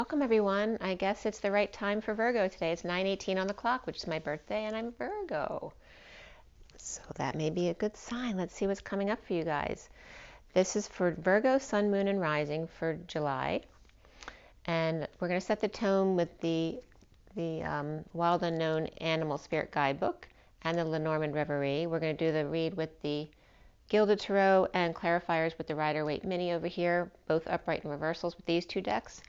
Welcome everyone. I guess it's the right time for Virgo today. It's 9:18 on the clock, which is my birthday, and I'm Virgo. So that may be a good sign. Let's see what's coming up for you guys. This is for Virgo, Sun, Moon, and Rising for July. And we're going to set the tone with the Wild Unknown Animal Spirit Guidebook and the Lenormand Reverie. We're going to do the read with the Gilded Tarot and clarifiers with the Rider-Waite Mini over here, both upright and reversals with these two decks.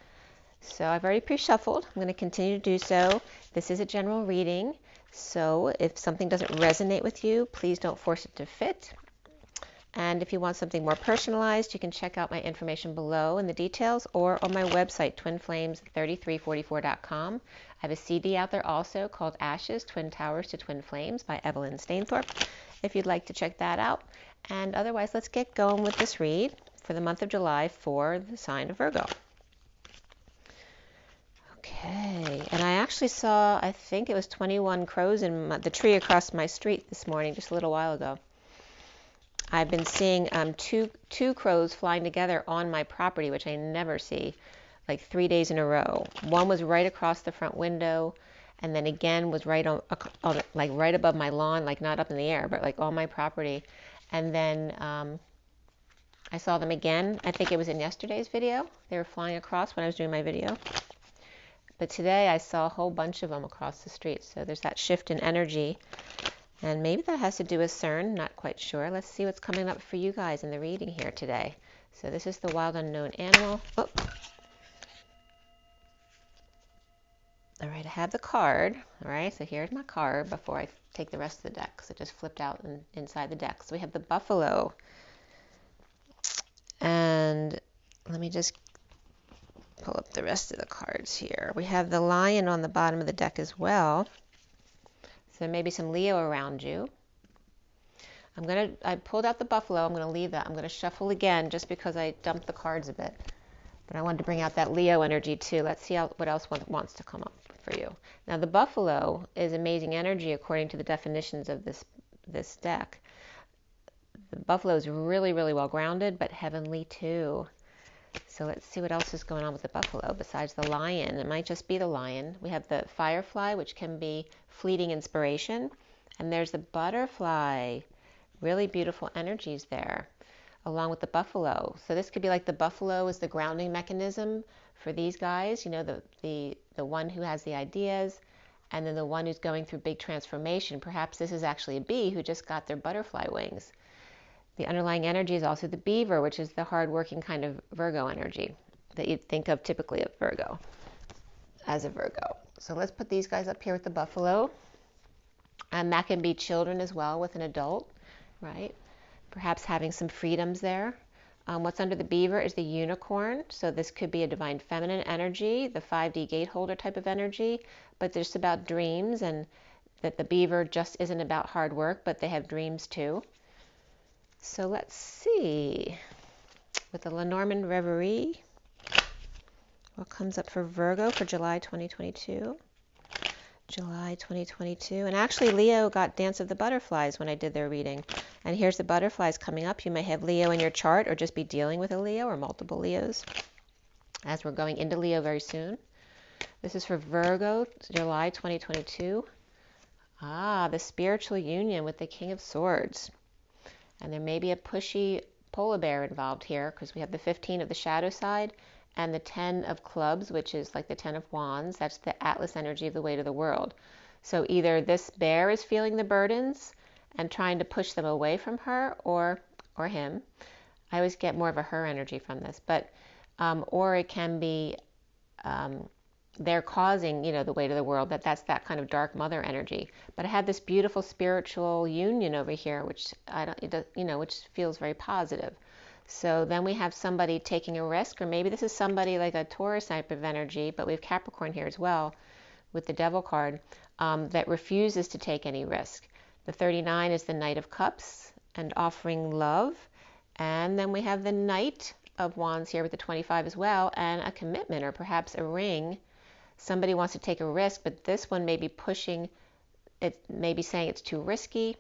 So I've already pre-shuffled. I'm going to continue to do so. This is a general reading, so if something doesn't resonate with you, please don't force it to fit. And if you want something more personalized, you can check out my information below in the details or on my website, twinflames3344.com. I have a CD out there also called Ashes, Twin Towers to Twin Flames by Evelyn Stainthorpe, if you'd like to check that out. And otherwise, let's get going with this read for the month of July for the sign of Virgo. Okay, and I actually saw, I think it was 21 crows in the tree across my street this morning, just a little while ago. I've been seeing two crows flying together on my property, which I never see, like 3 days in a row. One was right across the front window, and then again was right on like right above my lawn, like not up in the air, but like on my property. And then I saw them again. I think it was in yesterday's video. They were flying across when I was doing my video. But today I saw a whole bunch of them across the street. So there's that shift in energy. And maybe that has to do with CERN, not quite sure. Let's see what's coming up for you guys in the reading here today. So this is the Wild Unknown Animal. Oh. All right, I have the card. All right, so here's my card before I take the rest of the deck. So it just flipped out inside the deck. So we have the buffalo. And let me just pull up the rest of the cards here. We have the lion on the bottom of the deck as well. So maybe some Leo around you. I pulled out the buffalo. I'm going to leave that. I'm going to shuffle again just because I dumped the cards a bit. But I wanted to bring out that Leo energy too. Let's see what else wants to come up for you. Now the buffalo is amazing energy according to the definitions of this deck. The buffalo is really, really well grounded, but heavenly too. So let's see what else is going on with the buffalo besides the lion. It might just be the lion. We have the firefly, which can be fleeting inspiration. And there's the butterfly. Really beautiful energies there, along with the buffalo. So this could be like the buffalo is the grounding mechanism for these guys. You know, the one who has the ideas, and then the one who's going through big transformation. Perhaps this is actually a bee who just got their butterfly wings. The underlying energy is also the beaver, which is the hard-working kind of Virgo energy that you'd think of typically of Virgo, as a Virgo. So let's put these guys up here with the buffalo. And that can be children as well with an adult, right? Perhaps having some freedoms there. What's under the beaver is the unicorn. So this could be a divine feminine energy, the 5D gate holder type of energy, but just about dreams, and that the beaver just isn't about hard work, but they have dreams too. So let's see, with the Lenormand Reverie, what comes up for Virgo for July 2022? July 2022. And actually Leo got Dance of the Butterflies when I did their reading. And here's the butterflies coming up. You may have Leo in your chart or just be dealing with a Leo or multiple Leos, as we're going into Leo very soon. This is for Virgo, July 2022. The spiritual union with the King of Swords. And there may be a pushy polar bear involved here because we have the 15 of the shadow side and the 10 of clubs, which is like the 10 of wands. That's the Atlas energy of the weight of the world. So either this bear is feeling the burdens and trying to push them away from her, or him. I always get more of a her energy from this, but or it can be they're causing, you know, the weight of the world. That's that kind of dark mother energy. But I have this beautiful spiritual union over here, which which feels very positive. So then we have somebody taking a risk, or maybe this is somebody like a Taurus type of energy, but we have Capricorn here as well with the Devil card, that refuses to take any risk. The 39 is the Knight of Cups and offering love. And then we have the Knight of Wands here with the 25 as well, and a commitment or perhaps a ring. Somebody wants to take a risk, but this one may be pushing, it may be saying it's too risky.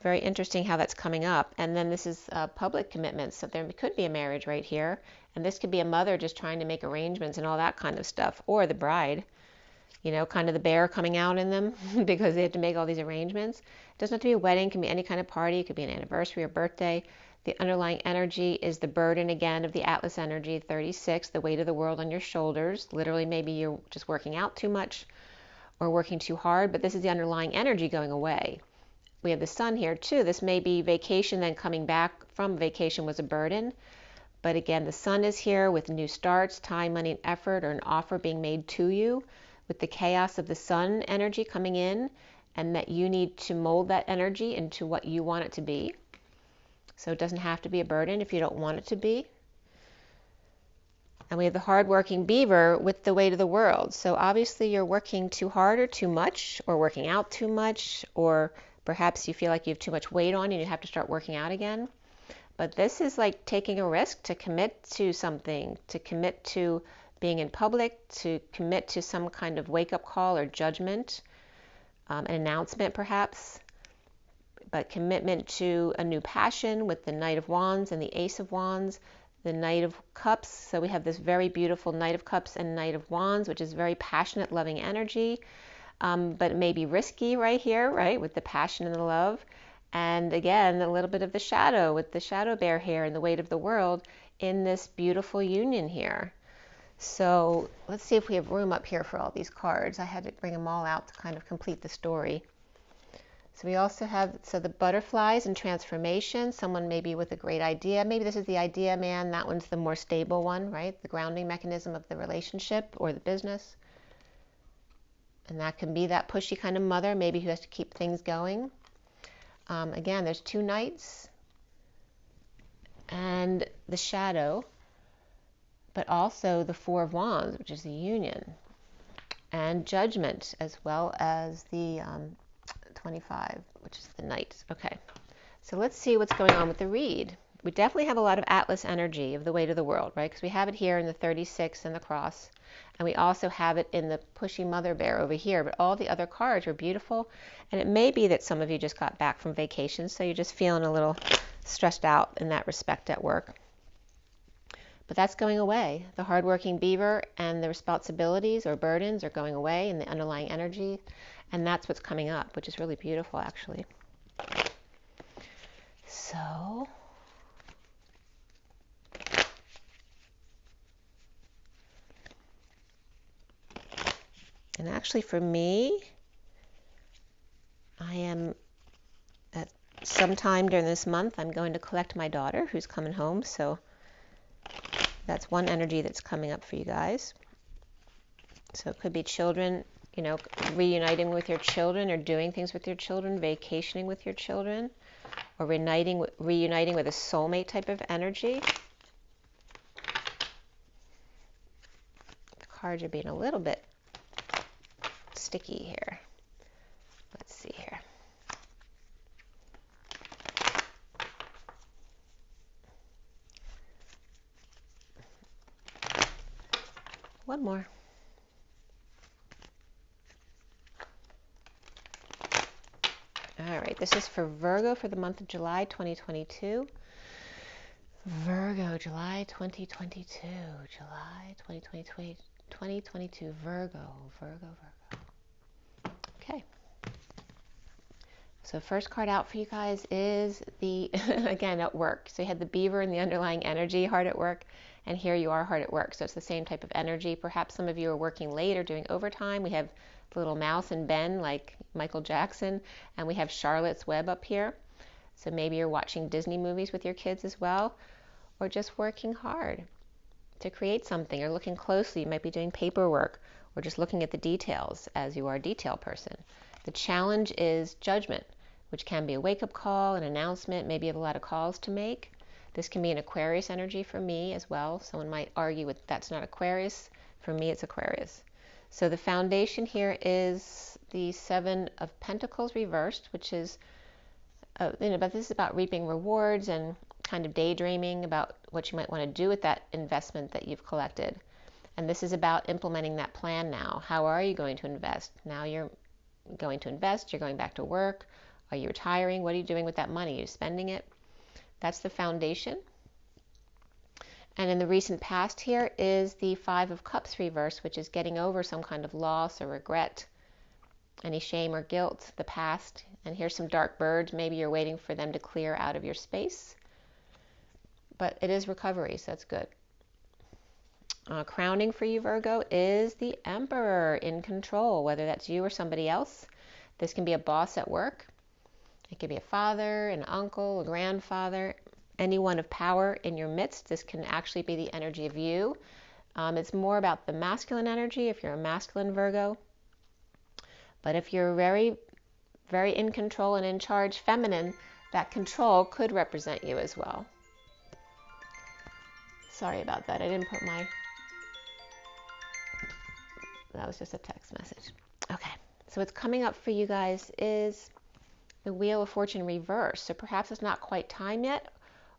Very interesting how that's coming up. And then this is public commitments. So there could be a marriage right here. And this could be a mother just trying to make arrangements and all that kind of stuff, or the bride, you know, kind of the bear coming out in them because they have to make all these arrangements. It doesn't have to be a wedding, it can be any kind of party, it could be an anniversary or birthday. The underlying energy is the burden again of the Atlas energy, 36, the weight of the world on your shoulders. Literally, maybe you're just working out too much or working too hard, but this is the underlying energy going away. We have the sun here too. This may be vacation, then coming back from vacation was a burden. But again, the sun is here with new starts, time, money, and effort, or an offer being made to you with the chaos of the sun energy coming in, and that you need to mold that energy into what you want it to be. So it doesn't have to be a burden if you don't want it to be. And we have the hardworking beaver with the weight of the world. So obviously you're working too hard or too much, or working out too much, or perhaps you feel like you have too much weight on and you have to start working out again. But this is like taking a risk to commit to something, to commit to being in public, to commit to some kind of wake-up call or judgment, an announcement perhaps, but commitment to a new passion with the Knight of Wands and the Ace of Wands, the Knight of Cups. So we have this very beautiful Knight of Cups and Knight of Wands, which is very passionate, loving energy, but it may be risky right here, right, with the passion and the love. And again, a little bit of the shadow with the shadow bear here and the weight of the world in this beautiful union here. So let's see if we have room up here for all these cards. I had to bring them all out to kind of complete the story. So we also have, so the butterflies and transformation, someone maybe with a great idea. Maybe this is the idea man, that one's the more stable one, right? The grounding mechanism of the relationship or the business. And that can be that pushy kind of mother, maybe who has to keep things going. Again, there's two knights and the shadow, but also the Four of Wands, which is the union, and judgment, as well as the 25, which is the knight. Okay, so let's see what's going on with the read. We definitely have a lot of Atlas energy of the weight of the world, right? Because we have it here in the 36 and the cross, and we also have it in the pushy mother bear over here, but all the other cards are beautiful. And it may be that some of you just got back from vacation, so you're just feeling a little stressed out in that respect at work. But that's going away. The hardworking beaver and the responsibilities or burdens are going away in the underlying energy, and that's what's coming up, which is really beautiful actually. So and actually for me, I am at sometime during this month, I'm going to collect my daughter who's coming home. So that's one energy that's coming up for you guys. So it could be children, you know, reuniting with your children or doing things with your children, vacationing with your children, or reuniting with a soulmate type of energy. The cards are being a little bit sticky here. Let's see here. One more. All right, this is for Virgo for the month of July 2022. Virgo, July 2022. July 2022. Virgo. Okay. So first card out for you guys is the, again, at work. So you had the beaver and the underlying energy, hard at work, and here you are hard at work. So it's the same type of energy. Perhaps some of you are working late or doing overtime. We have the little mouse and Ben like Michael Jackson, and we have Charlotte's Web up here. So maybe you're watching Disney movies with your kids as well, or just working hard to create something, or looking closely. You might be doing paperwork, or just looking at the details as you are a detail person. The challenge is judgment, which can be a wake-up call, an announcement. Maybe you have a lot of calls to make. This can be an Aquarius energy for me as well. Someone might argue with that's not Aquarius. For me, it's Aquarius. So the foundation here is the Seven of Pentacles reversed, which is, but this is about reaping rewards and kind of daydreaming about what you might want to do with that investment that you've collected. And this is about implementing that plan now. How are you going to invest? Now you're going to invest, you're going back to work. Are you retiring? What are you doing with that money? Are you spending it? That's the foundation. And in the recent past here is the Five of Cups reversed, which is getting over some kind of loss or regret, any shame or guilt, the past. And here's some dark birds. Maybe you're waiting for them to clear out of your space. But it is recovery, so that's good. Crowning for you, Virgo, is the Emperor, in control, whether that's you or somebody else. This can be a boss at work. It could be a father, an uncle, a grandfather, anyone of power in your midst. This can actually be the energy of you. It's more about the masculine energy if you're a masculine Virgo. But if you're very, very in control and in charge feminine, that control could represent you as well. Sorry about that. I didn't put my... That was just a text message. Okay. So what's coming up for you guys is the Wheel of Fortune reverse. So perhaps it's not quite time yet,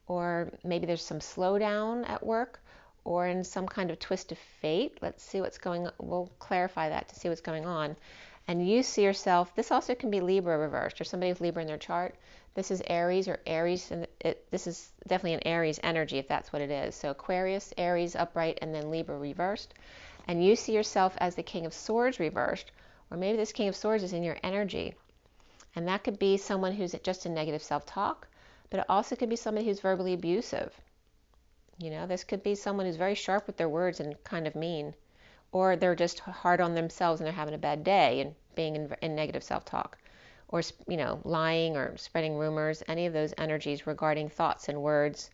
or maybe there's some slowdown at work, or in some kind of twist of fate. Let's see what's going on. We'll clarify that to see what's going on. And you see yourself, this also can be Libra reversed, or somebody with Libra in their chart. This is Aries or Aries, and this is definitely an Aries energy if that's what it is. So Aquarius, Aries upright, and then Libra reversed. And you see yourself as the King of Swords reversed, or maybe this King of Swords is in your energy. And that could be someone who's just in negative self-talk, but it also could be somebody who's verbally abusive. You know, this could be someone who's very sharp with their words and kind of mean. Or they're just hard on themselves and they're having a bad day and being in negative self-talk. Or, you know, lying or spreading rumors, any of those energies regarding thoughts and words.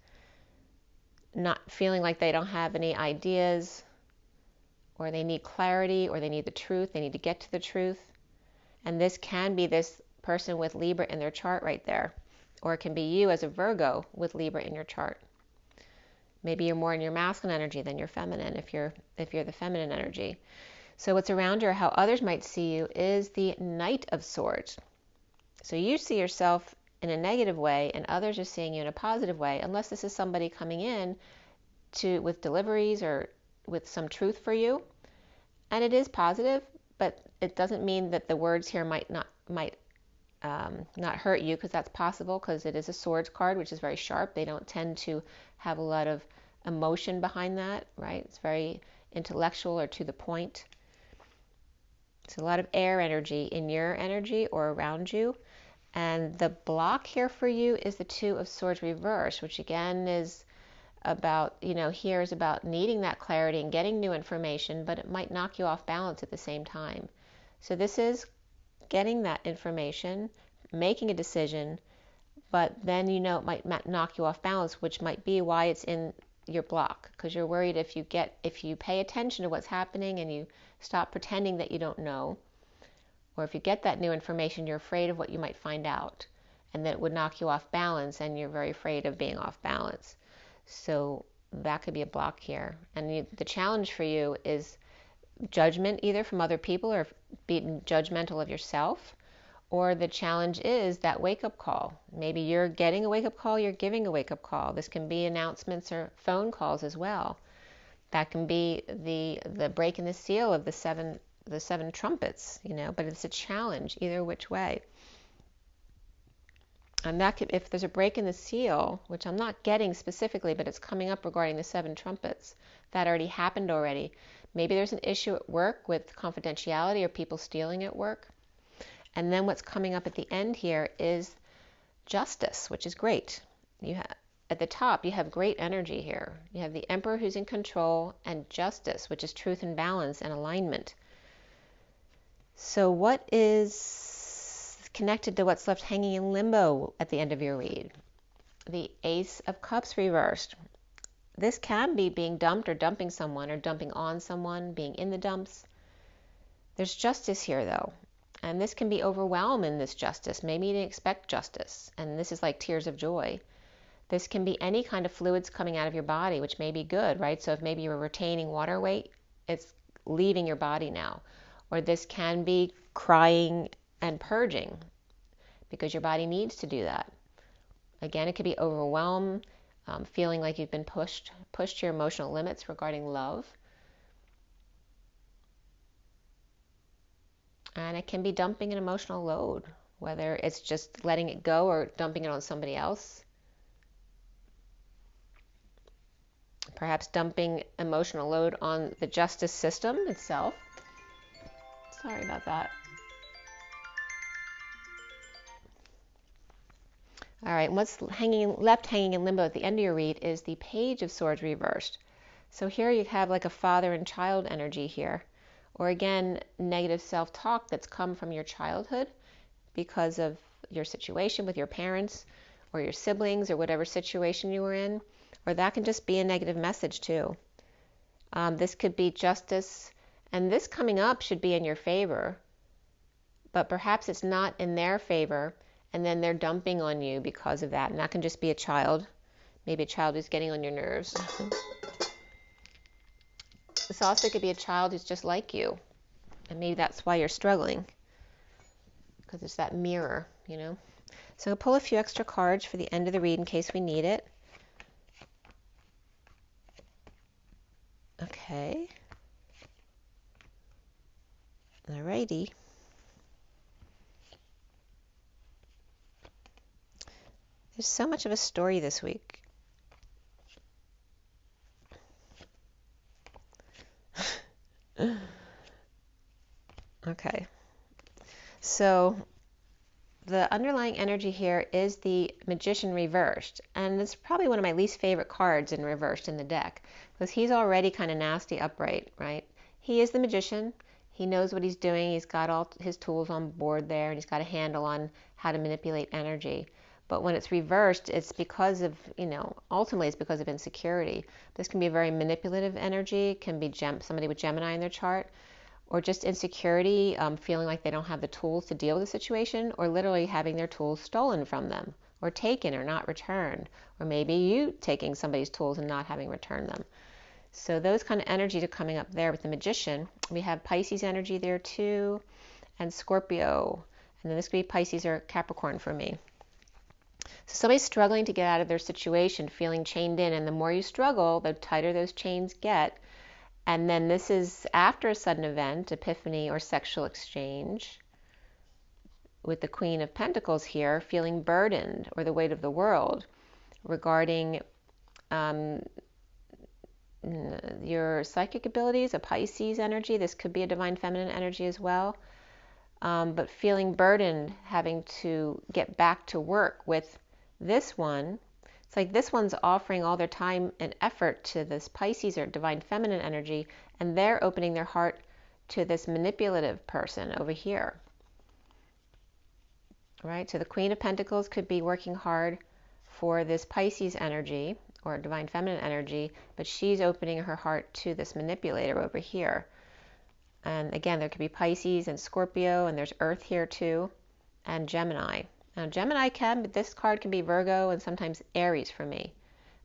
Not feeling like they don't have any ideas, or they need clarity, or they need the truth, they need to get to the truth. And this can be this person with Libra in their chart right there. Or it can be you as a Virgo with Libra in your chart. Maybe you're more in your masculine energy than your feminine if you're the feminine energy. So what's around you or how others might see you is the Knight of Swords. So you see yourself in a negative way and others are seeing you in a positive way, unless this is somebody coming in with deliveries or with some truth for you. And it is positive, but it doesn't mean that the words here might not hurt you, because that's possible, because it is a swords card, which is very sharp. They don't tend to have a lot of emotion behind that, right? It's very intellectual or to the point. It's a lot of air energy in your energy or around you. And the block here for you is the Two of Swords reversed, which again is about, you know, here is about needing that clarity and getting new information, but it might knock you off balance at the same time. So this is getting that information, making a decision, but then you know it might knock you off balance, which might be why it's in your block, because you're worried if you pay attention to what's happening and you stop pretending that you don't know, or if you get that new information, you're afraid of what you might find out, and that it would knock you off balance, and you're very afraid of being off balance. So that could be a block here. And the challenge for you is judgment, either from other people or being judgmental of yourself, or the challenge is that wake-up call. Maybe you're getting a wake-up call, you're giving a wake-up call. This can be announcements or phone calls as well. That can be the break in the seal of the seven trumpets, you know, but it's a challenge either which way. And that could, if there's a break in the seal, which I'm not getting specifically, but it's coming up regarding the 7 trumpets, that already happened already. Maybe there's an issue at work with confidentiality or people stealing at work. And then what's coming up at the end here is justice, which is great. You have, at the top, you have great energy here. You have the Emperor who's in control, and justice, which is truth and balance and alignment. So what is connected to what's left hanging in limbo at the end of your read? The Ace of Cups reversed. This can be being dumped or dumping someone or dumping on someone, being in the dumps. There's justice here though, and this can be overwhelming, this justice. Maybe you didn't expect justice, and this is like tears of joy. This can be any kind of fluids coming out of your body, which may be good, right? So if maybe you were retaining water weight, it's leaving your body now. Or this can be crying and purging, because your body needs to do that. Again, it could be overwhelm, feeling like you've been pushed to your emotional limits regarding love. And it can be dumping an emotional load, whether it's just letting it go or dumping it on somebody else. perhaps dumping emotional load on the justice system itself. Sorry about that. All right, what's left hanging in limbo at the end of your read is the Page of Swords reversed. So here you have like a father and child energy here. Or again, negative self-talk that's come from your childhood because of your situation with your parents or your siblings or whatever situation you were in. Or that can just be a negative message too. This could be justice, and this coming up should be in your favor, but perhaps it's not in their favor, and then they're dumping on you because of that. And that can just be a child, maybe a child who's getting on your nerves. This also could be a child who's just like you, and maybe that's why you're struggling, because it's that mirror, you know. So I'll pull a few extra cards for the end of the read in case we need it. Okay. Alrighty. There's so much of a story this week. Okay. So the underlying energy here is the Magician reversed, and it's probably one of my least favorite cards in reversed in the deck, because he's already kind of nasty upright, right? He is the Magician. He knows what he's doing. He's got all his tools on board there, and he's got a handle on how to manipulate energy. But when it's reversed, it's because of, ultimately it's because of insecurity. This can be a very manipulative energy. It can be somebody with Gemini in their chart, or just insecurity, feeling like they don't have the tools to deal with the situation, or literally having their tools stolen from them, or taken or not returned, or maybe you taking somebody's tools and not having returned them. So those kind of energies are coming up there with the Magician. We have Pisces energy there too, and Scorpio, and then this could be Pisces or Capricorn for me. So somebody's struggling to get out of their situation, feeling chained in, and the more you struggle, the tighter those chains get. And then this is after a sudden event, epiphany, or sexual exchange, with the Queen of Pentacles here, feeling burdened, or the weight of the world, regarding your psychic abilities, a Pisces energy. This could be a divine feminine energy as well. But feeling burdened, having to get back to work with this one. It's like this one's offering all their time and effort to this Pisces or divine feminine energy, and they're opening their heart to this manipulative person over here. Right? So the Queen of Pentacles could be working hard for this Pisces energy or divine feminine energy, but she's opening her heart to this manipulator over here. And again, there could be Pisces and Scorpio, and there's Earth here too, and Gemini. Now Gemini this card can be Virgo and sometimes Aries for me.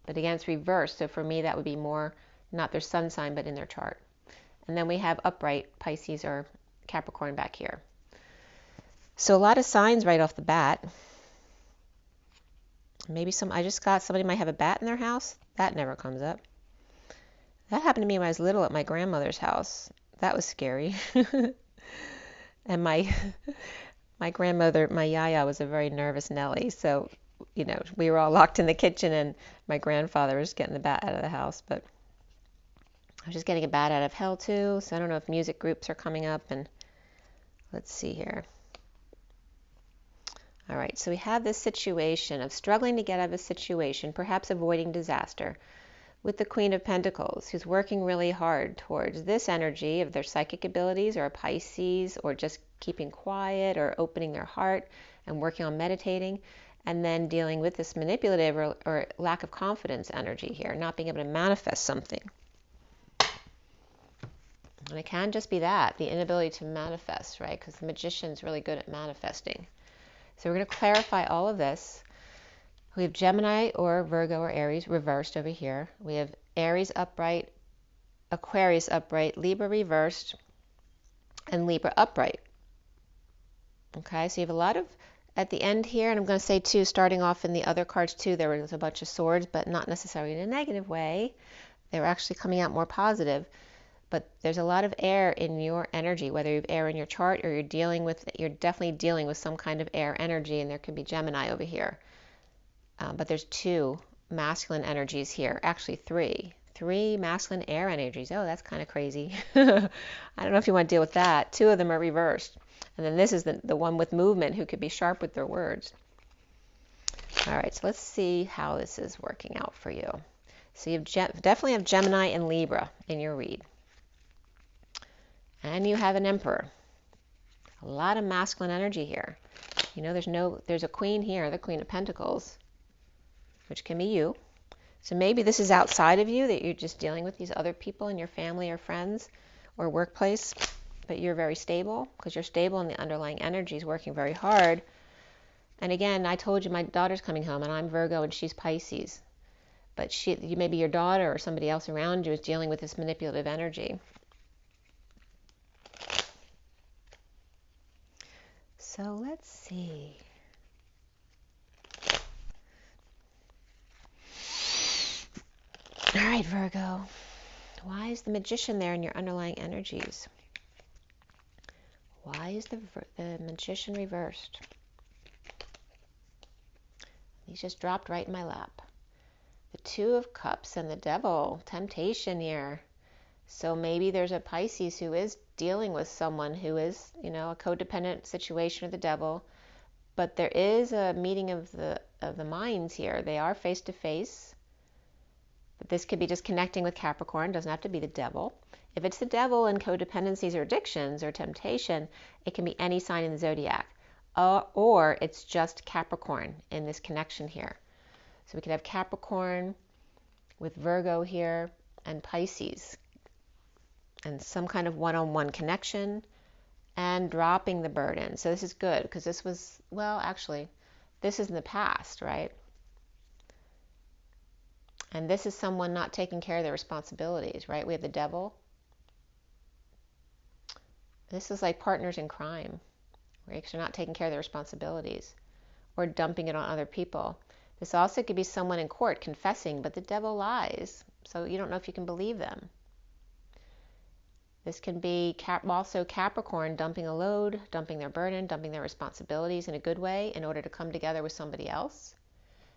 But again, it's reversed, so for me that would be more not their sun sign, but in their chart. And then we have upright Pisces or Capricorn back here. So a lot of signs right off the bat. Maybe I just got somebody might have a bat in their house. That never comes up. That happened to me when I was little at my grandmother's house. That was scary. And my grandmother, my yaya, was a very nervous Nellie. So, we were all locked in the kitchen, and my grandfather was getting the bat out of the house. But I was just getting a bat out of hell too. So I don't know if music groups are coming up. And let's see here. All right, so we have this situation of struggling to get out of a situation, perhaps avoiding disaster, with the Queen of Pentacles, who's working really hard towards this energy of their psychic abilities, or a Pisces, or just keeping quiet, or opening their heart and working on meditating, and then dealing with this manipulative or lack of confidence energy here, not being able to manifest something. And it can just be that, the inability to manifest, right? Because the Magician's really good at manifesting. So we're going to clarify all of this. We have Gemini or Virgo or Aries reversed over here. We have Aries upright, Aquarius upright, Libra reversed, and Libra upright. Okay, so you have a lot of, at the end here, and I'm going to say too, starting off in the other cards too, there was a bunch of swords, but not necessarily in a negative way. They were actually coming out more positive. But there's a lot of air in your energy, whether you have air in your chart or you're definitely dealing with some kind of air energy, and there could be Gemini over here. But there's two masculine energies here, actually three 3 masculine air energies. Oh, that's kind of crazy. I don't know if you want to deal with that. 2 of them are reversed. And then this is the one with movement who could be sharp with their words. All right, so let's see how this is working out for you. So you definitely have Gemini and Libra in your read. And you have an Emperor. A lot of masculine energy here. You know, there's a Queen here, the Queen of Pentacles, which can be you. So maybe this is outside of you, that you're just dealing with these other people in your family or friends or workplace, but you're very stable because you're stable and the underlying energy is working very hard. And again, I told you my daughter's coming home and I'm Virgo and she's Pisces. But maybe your daughter or somebody else around you is dealing with this manipulative energy. So let's see. All right, Virgo. Why is the Magician there in your underlying energies? Why is the Magician reversed? He's just dropped right in my lap. The 2 of Cups and the Devil, temptation here. So maybe there's a Pisces who is dealing with someone who is, you know, a codependent situation of the Devil. But there is a meeting of the minds here. They are face to face. But this could be just connecting with Capricorn. Doesn't have to be the Devil. If it's the Devil in codependencies or addictions or temptation, it can be any sign in the zodiac. Or it's just Capricorn in this connection here. So we could have Capricorn with Virgo here and Pisces. And some kind of one-on-one connection and dropping the burden. So this is good because this was, well, actually, this is in the past, right? And this is someone not taking care of their responsibilities, right? We have the Devil. This is like partners in crime, right? Because they're not taking care of their responsibilities or dumping it on other people. This also could be someone in court confessing, but the Devil lies. So you don't know if you can believe them. This can be also Capricorn dumping a load, dumping their burden, dumping their responsibilities in a good way in order to come together with somebody else.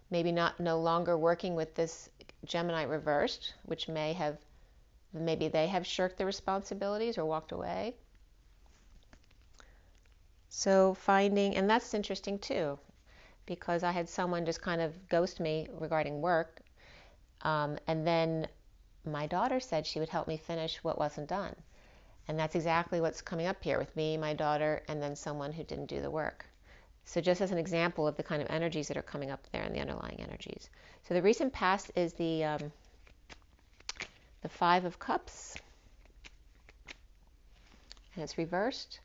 Maybe no longer working with this Gemini reversed, which maybe they have shirked their responsibilities or walked away. So and that's interesting too, because I had someone just kind of ghost me regarding work. And then my daughter said she would help me finish what wasn't done. And that's exactly what's coming up here with me, my daughter, and then someone who didn't do the work. So just as an example of the kind of energies that are coming up there in the underlying energies. So the recent past is the 5 of Cups. And it's reversed.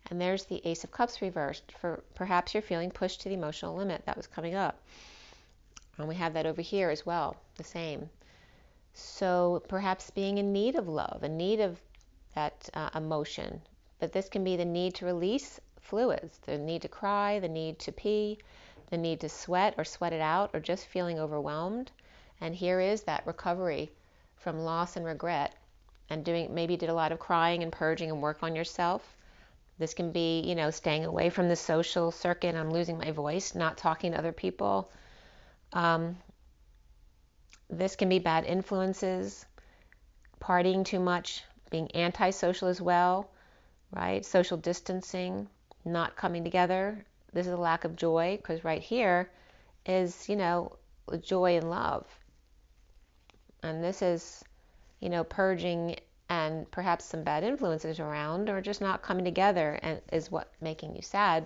And there's the Ace of Cups reversed. For perhaps you're feeling pushed to the emotional limit. That was coming up. And we have that over here as well, the same. So perhaps being in need of love, in need of that emotion. But this can be the need to release fluids, the need to cry, the need to pee, the need to sweat or sweat it out, or just feeling overwhelmed. And here is that recovery from loss and regret, and maybe did a lot of crying and purging and work on yourself. This can be, you know, staying away from the social circuit. I'm losing my voice, not talking to other people. This can be bad influences, partying too much, being antisocial as well, right? Social distancing, not coming together. This is a lack of joy, because right here is, you know, joy and love. And this is, you know, purging and perhaps some bad influences around, or just not coming together, and is what making you sad.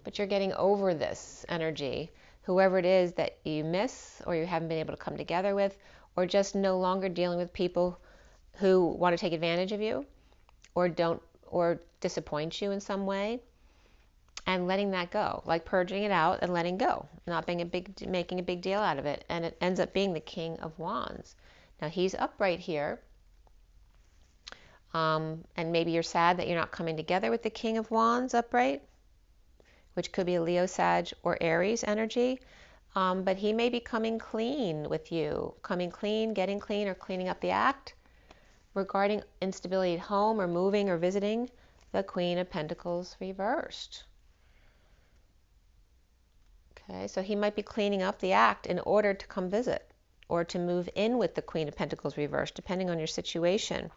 But you're getting over this energy, whoever it is that you miss or you haven't been able to come together with, or just no longer dealing with people who want to take advantage of you or disappoint you in some way, and letting that go, like purging it out and letting go, not making a big deal out of it. And it ends up being the King of Wands. Now he's upright here, and maybe you're sad that you're not coming together with the King of Wands upright, which could be a Leo, Sag, or Aries energy. But he may be coming clean with you, getting clean, or cleaning up the act regarding instability at home or moving or visiting the Queen of Pentacles reversed. Okay, so he might be cleaning up the act in order to come visit. or to move in with the Queen of Pentacles reversed, depending on your situation.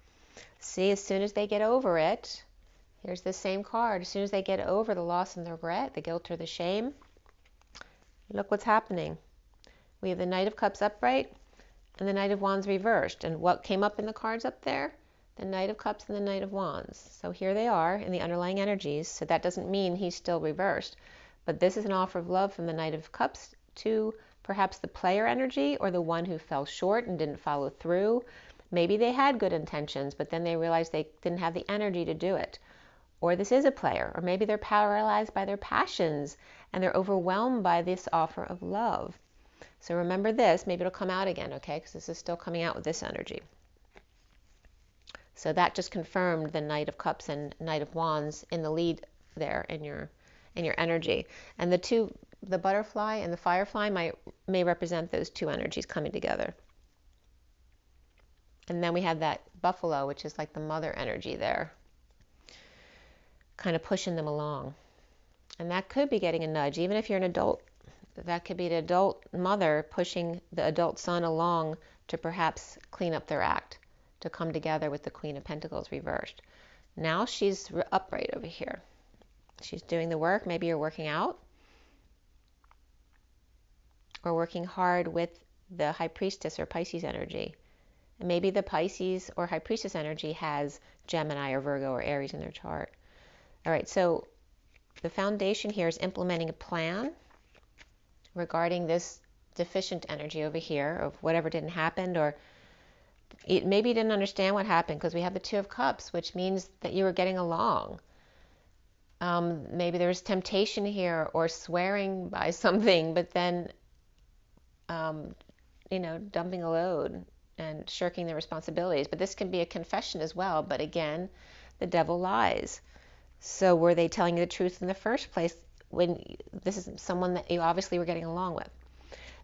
See, as soon as they get over it, here's the same card. As soon as they get over the loss and the regret, the guilt or the shame, look what's happening. We have the Knight of Cups upright and the Knight of Wands reversed. And what came up in the cards up there? The Knight of Cups and the Knight of Wands. So here they are in the underlying energies. So that doesn't mean he's still reversed. But this is an offer of love from the Knight of Cups to perhaps the player energy, or the one who fell short and didn't follow through. Maybe they had good intentions, but then they realized they didn't have the energy to do it. Or this is a player, or maybe they're paralyzed by their passions and they're overwhelmed by this offer of love. So remember this, maybe it'll come out again, okay? Because this is still coming out with this energy. So that just confirmed the Knight of Cups and Knight of Wands in the lead there in your energy. And the butterfly and the firefly may represent those two energies coming together. And then we have that buffalo, which is like the mother energy there, kind of pushing them along. And that could be getting a nudge, even if you're an adult. That could be an adult mother pushing the adult son along to perhaps clean up their act, to come together with the Queen of Pentacles reversed. Now she's upright over here. She's doing the work. Maybe you're working out or working hard with the High Priestess or Pisces energy. And maybe the Pisces or High Priestess energy has Gemini or Virgo or Aries in their chart. All right, so the foundation here is implementing a plan regarding this deficient energy over here of whatever didn't happen, or maybe you didn't understand what happened, because we have the Two of Cups, which means that you were getting along. Maybe there's temptation here, or swearing by something, but then, dumping a load and shirking the responsibilities. But this can be a confession as well. But again, the devil lies. So were they telling you the truth in the first place when this is someone that you obviously were getting along with?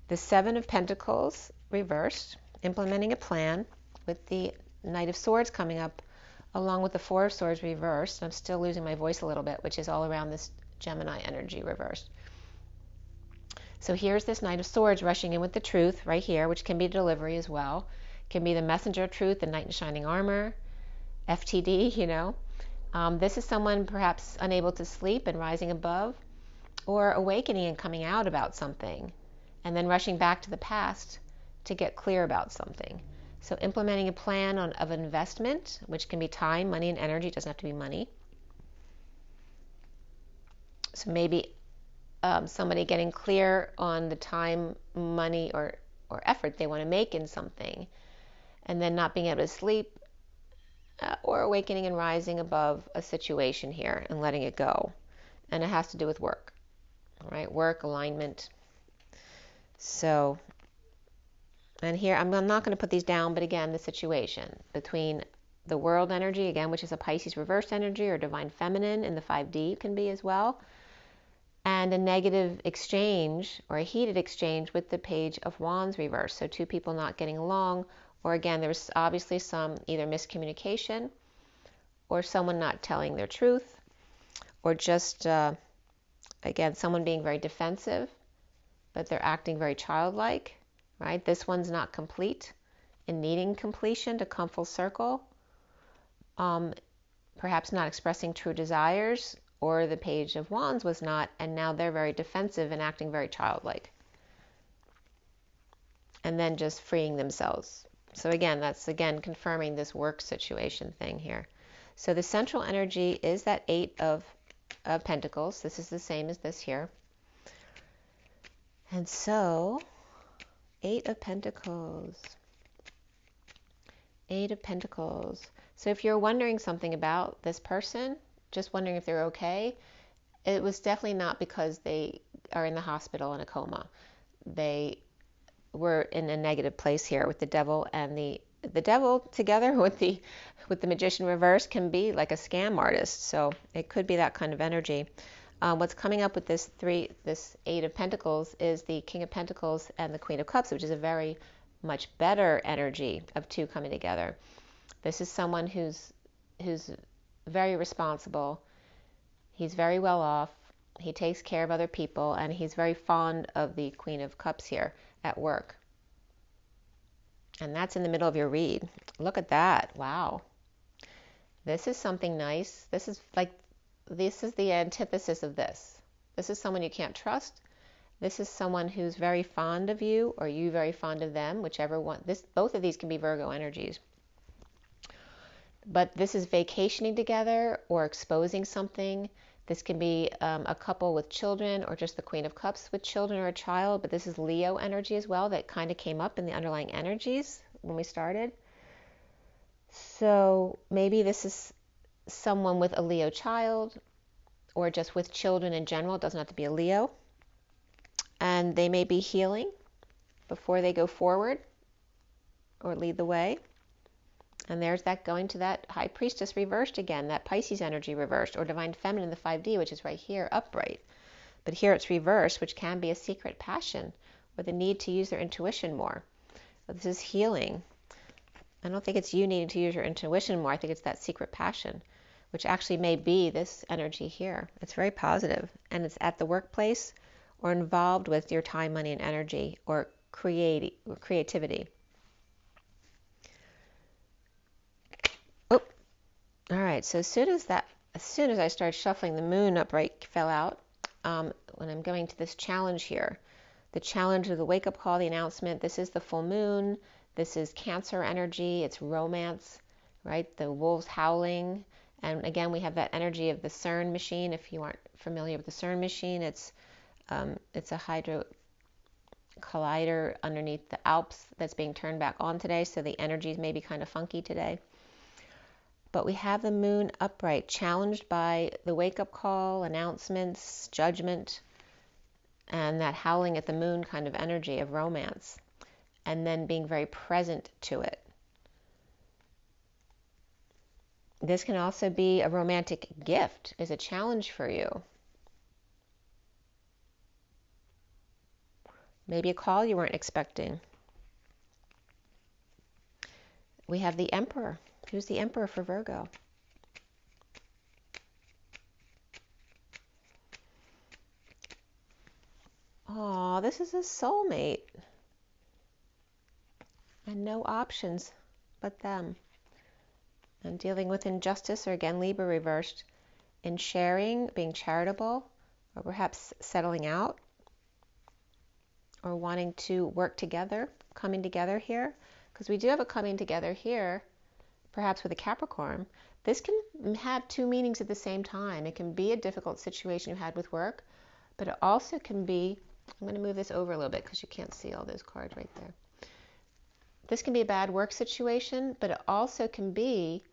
The Seven of Pentacles reversed, implementing a plan with the Knight of Swords coming up, along with the Four of Swords reversed. I'm still losing my voice a little bit, which is all around this Gemini energy reversed. So here's this Knight of Swords rushing in with the truth right here, which can be delivery as well. Can be the messenger of truth, the Knight in shining armor, FTD, This is someone perhaps unable to sleep and rising above, or awakening and coming out about something, and then rushing back to the past to get clear about something. So implementing a plan of investment, which can be time, money, and energy. It doesn't have to be money. So maybe somebody getting clear on the time, money, or effort they want to make in something, and then not being able to sleep, or awakening and rising above a situation here and letting it go. And it has to do with work, all right? Work, alignment. So, and here, I'm not going to put these down, but again, the situation between the world energy, again, which is a Pisces reversed energy, or divine feminine in the 5D can be as well, and a negative exchange or a heated exchange with the Page of Wands reversed. So two people not getting along, or again, there's obviously some either miscommunication, or someone not telling their truth, or just, again, someone being very defensive, but they're acting very childlike, right? This one's not complete and needing completion to come full circle. Perhaps not expressing true desires, or the Page of Wands was not, and now they're very defensive and acting very childlike. And then just freeing themselves. So again, that's again confirming this work situation thing here. So the central energy is that Eight of Pentacles. This is the same as this here. And so, Eight of Pentacles. Eight of Pentacles. So if you're wondering something about this person, just wondering if they're okay, it was definitely not because they are in the hospital in a coma. They were in a negative place here with the devil, and the devil together with the Magician reverse can be like a scam artist. So it could be that kind of energy. What's coming up with this Eight of Pentacles is the King of Pentacles and the Queen of Cups, which is a very much better energy of two coming together. This is someone who's very responsible. He's very well off. He takes care of other people, and he's very fond of the Queen of Cups here at work. And that's in the middle of your read. Look at that. Wow. This is something nice. This is the antithesis of this. This is someone you can't trust. This is someone who's very fond of you, or you very fond of them, whichever one. Both of these can be Virgo energies. But this is vacationing together or exposing something. This can be a couple with children, or just the Queen of Cups with children or a child. But this is Leo energy as well that kind of came up in the underlying energies when we started. So maybe this is someone with a Leo child, or just with children in general. It doesn't have to be a Leo. And they may be healing before they go forward or lead the way. And there's that going to that High Priestess reversed again, that Pisces energy reversed, or Divine Feminine, the 5D, which is right here, upright. But here it's reversed, which can be a secret passion, or the need to use their intuition more. But this is healing. I don't think it's you needing to use your intuition more. I think it's that secret passion, which actually may be this energy here. It's very positive, and it's at the workplace or involved with your time, money, and energy, or creativity. Oh, all right. So as soon as I started shuffling, the moon upright fell out. When I'm going to this challenge here, the challenge of the wake-up call, the announcement. This is the full moon. This is Cancer energy. It's romance, right? The wolves howling. And again, we have that energy of the CERN machine. If you aren't familiar with the CERN machine, it's a hydro collider underneath the Alps that's being turned back on today. So the energies may be kind of funky today. But we have the moon upright, challenged by the wake-up call, announcements, judgment, and that howling at the moon kind of energy of romance, and then being very present to it. This can also be a romantic gift, is a challenge for you. Maybe a call you weren't expecting. We have the Emperor. Who's the Emperor for Virgo? Oh, this is a soulmate. And no options but them. And dealing with injustice, or again, Libra reversed, in sharing, being charitable, or perhaps settling out, or wanting to work together, coming together here. Because we do have a coming together here, perhaps with a Capricorn. This can have two meanings at the same time. It can be a difficult situation you had with work, but it also can be, I'm going to move this over a little bit because you can't see all those cards right there. This can be a bad work situation, but it also can be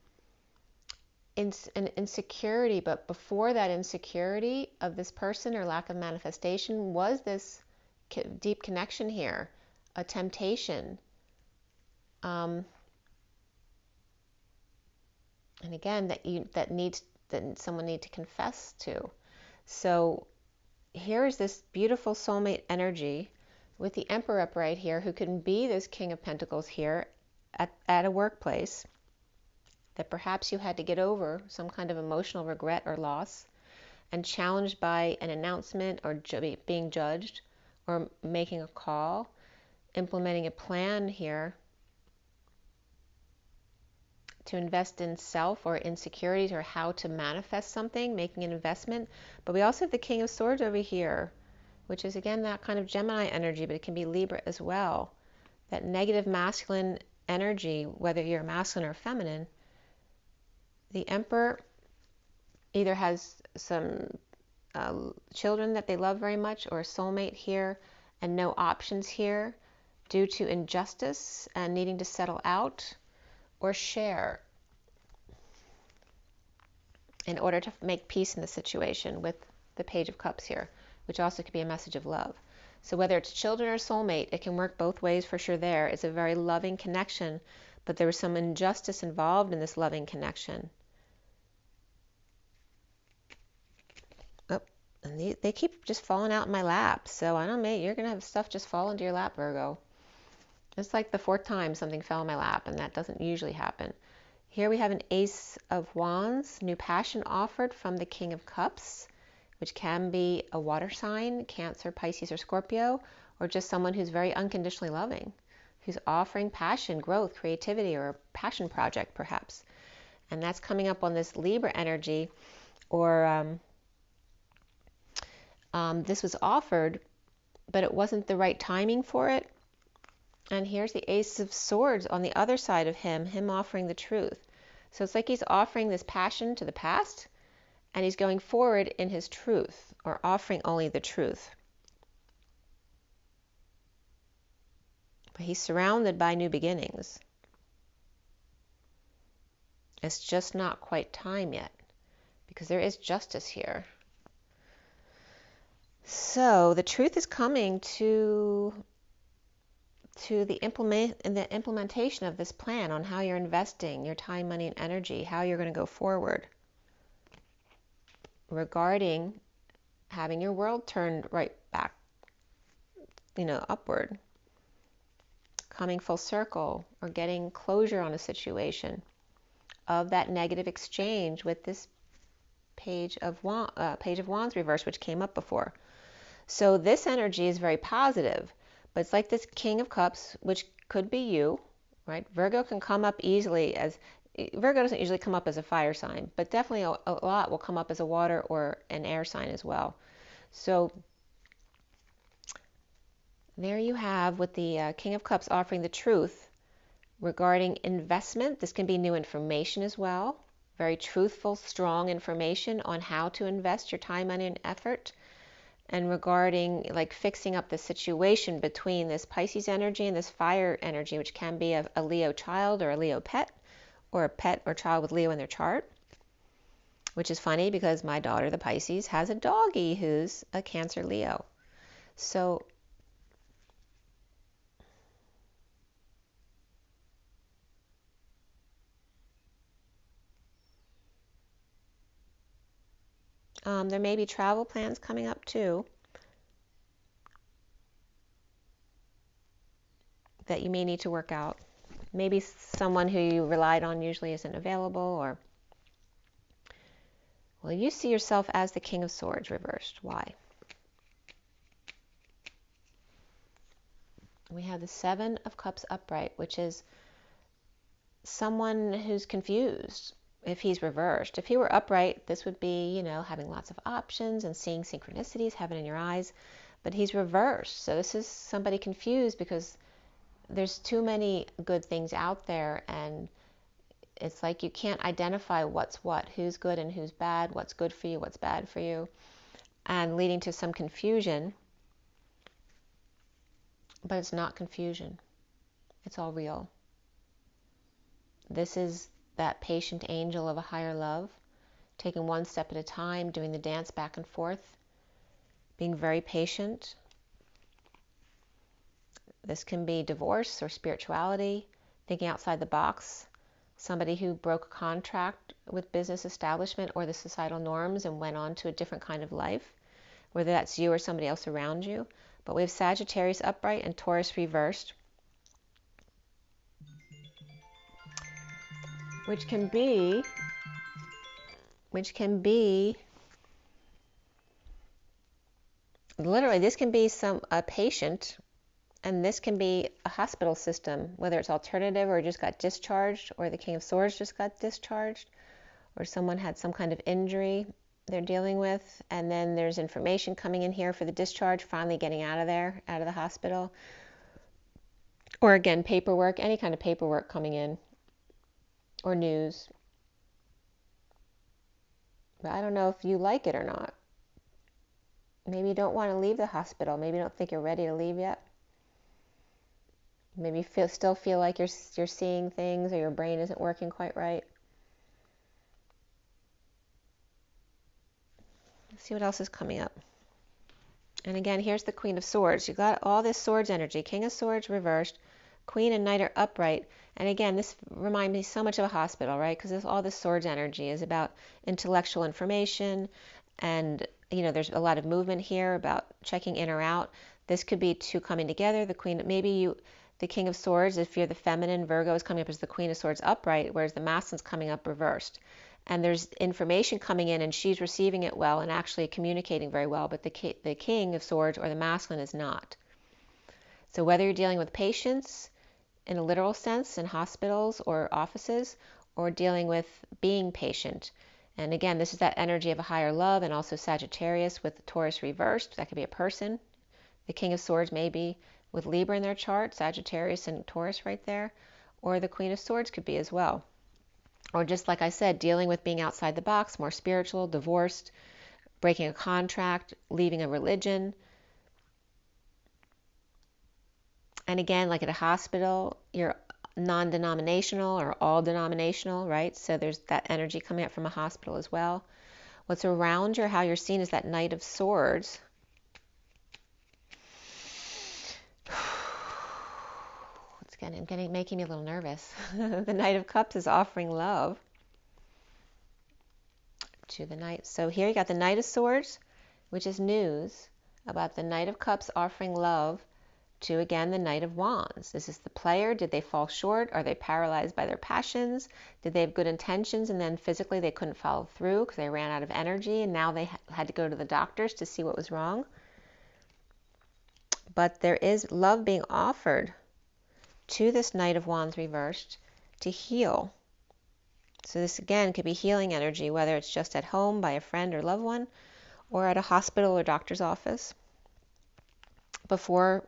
an insecurity. But before that insecurity of this person or lack of manifestation was this deep connection here, a temptation. And again, that someone needs to confess to. So here is this beautiful soulmate energy with the Emperor upright here, who can be this King of Pentacles here at a workplace, that perhaps you had to get over some kind of emotional regret or loss, and challenged by an announcement, or being judged, or making a call, implementing a plan here to invest in self or insecurities, or how to manifest something, making an investment. But we also have the King of Swords over here, which is again that kind of Gemini energy, but it can be Libra as well. That negative masculine energy, whether you're masculine or feminine. The Emperor either has some children that they love very much, or a soulmate here, and no options here due to injustice and needing to settle out or share in order to make peace in the situation, with the Page of Cups here, which also could be a message of love. So whether it's children or soulmate, it can work both ways for sure there. It's a very loving connection, but there was some injustice involved in this loving connection. Oh, and they keep just falling out in my lap. So I don't know, you're going to have stuff just fall into your lap, Virgo. It's like the fourth time something fell in my lap, and that doesn't usually happen. Here we have an Ace of Wands, new passion offered from the King of Cups, which can be a water sign, Cancer, Pisces, or Scorpio, or just someone who's very unconditionally loving. who's offering passion, growth, creativity, or a passion project perhaps. And that's coming up on this Libra energy, or this was offered, but it wasn't the right timing for it. And here's the Ace of Swords on the other side of him offering the truth. So it's like he's offering this passion to the past, and he's going forward in his truth, or offering only the truth. But he's surrounded by new beginnings. It's just not quite time yet, because there is justice here. So the truth is coming to the implementation of this plan on how you're investing your time, money, and energy, how you're going to go forward regarding having your world turned right back, upward, coming full circle, or getting closure on a situation of that negative exchange with this Page of Wands reverse, which came up before. So this energy is very positive, but it's like this King of Cups, which could be you, right? Virgo can come up easily as, Virgo doesn't usually come up as a fire sign, but definitely a lot will come up as a water or an air sign as well. So there you have with the King of Cups offering the truth regarding investment. This can be new information as well. Very truthful, strong information on how to invest your time, money, and effort. And regarding like fixing up the situation between this Pisces energy and this fire energy, which can be a Leo child or a Leo pet, or a pet or child with Leo in their chart. Which is funny because my daughter, the Pisces, has a doggy who's a Cancer Leo. So there may be travel plans coming up too that you may need to work out. Maybe someone who you relied on usually isn't available, or well, you see yourself as the King of Swords reversed. Why? We have the Seven of Cups upright, which is someone who's confused. If he's reversed, if he were upright, this would be, having lots of options and seeing synchronicities, heaven in your eyes. But he's reversed. So this is somebody confused because there's too many good things out there, and it's like you can't identify what's what, who's good and who's bad, what's good for you, what's bad for you, and leading to some confusion. But it's not confusion. It's all real. This is that patient angel of a higher love, taking one step at a time, doing the dance back and forth, being very patient. This can be divorce or spirituality, thinking outside the box, somebody who broke a contract with business establishment or the societal norms and went on to a different kind of life, whether that's you or somebody else around you. But we have Sagittarius upright and Taurus reversed, which can be literally, this can be a patient, and this can be a hospital system, whether it's alternative or just got discharged, or the King of Swords just got discharged, or someone had some kind of injury they're dealing with, and then there's information coming in here for the discharge, finally getting out of there, out of the hospital. Or again, paperwork, any kind of paperwork coming in, or news. But I don't know if you like it or not. Maybe you don't want to leave the hospital. Maybe you don't think you're ready to leave yet. Maybe you still feel like you're seeing things, or your brain isn't working quite right. Let's see what else is coming up. And again, here's the Queen of Swords. You got all this Swords energy. King of Swords reversed. Queen and Knight are upright. And again, this reminds me so much of a hospital, right? Because all this Swords energy is about intellectual information, and there's a lot of movement here about checking in or out. This could be two coming together. The Queen, the King of Swords, if you're the feminine, Virgo is coming up as the Queen of Swords upright, whereas the masculine's coming up reversed. And there's information coming in, and she's receiving it well and actually communicating very well, but the King of Swords or the masculine is not. So whether you're dealing with patience, in a literal sense in hospitals or offices, or dealing with being patient. And again, this is that energy of a higher love, and also Sagittarius with Taurus reversed. That could be a person. The King of Swords may be with Libra in their chart, Sagittarius and Taurus right there, or the Queen of Swords could be as well. Or just like I said, dealing with being outside the box, more spiritual, divorced, breaking a contract, leaving a religion. And again, like at a hospital, you're non-denominational or all denominational, right? So there's that energy coming up from a hospital as well. What's around you, how you're seen, is that Knight of Swords. It's making me a little nervous. The Knight of Cups is offering love to the Knight. So here you got the Knight of Swords, which is news about the Knight of Cups offering love to, again, the Knight of Wands. This is the player. Did they fall short? Are they paralyzed by their passions? Did they have good intentions and then physically they couldn't follow through because they ran out of energy, and now they had to go to the doctors to see what was wrong? But there is love being offered to this Knight of Wands reversed to heal. So this again could be healing energy, whether it's just at home by a friend or loved one, or at a hospital or doctor's office, before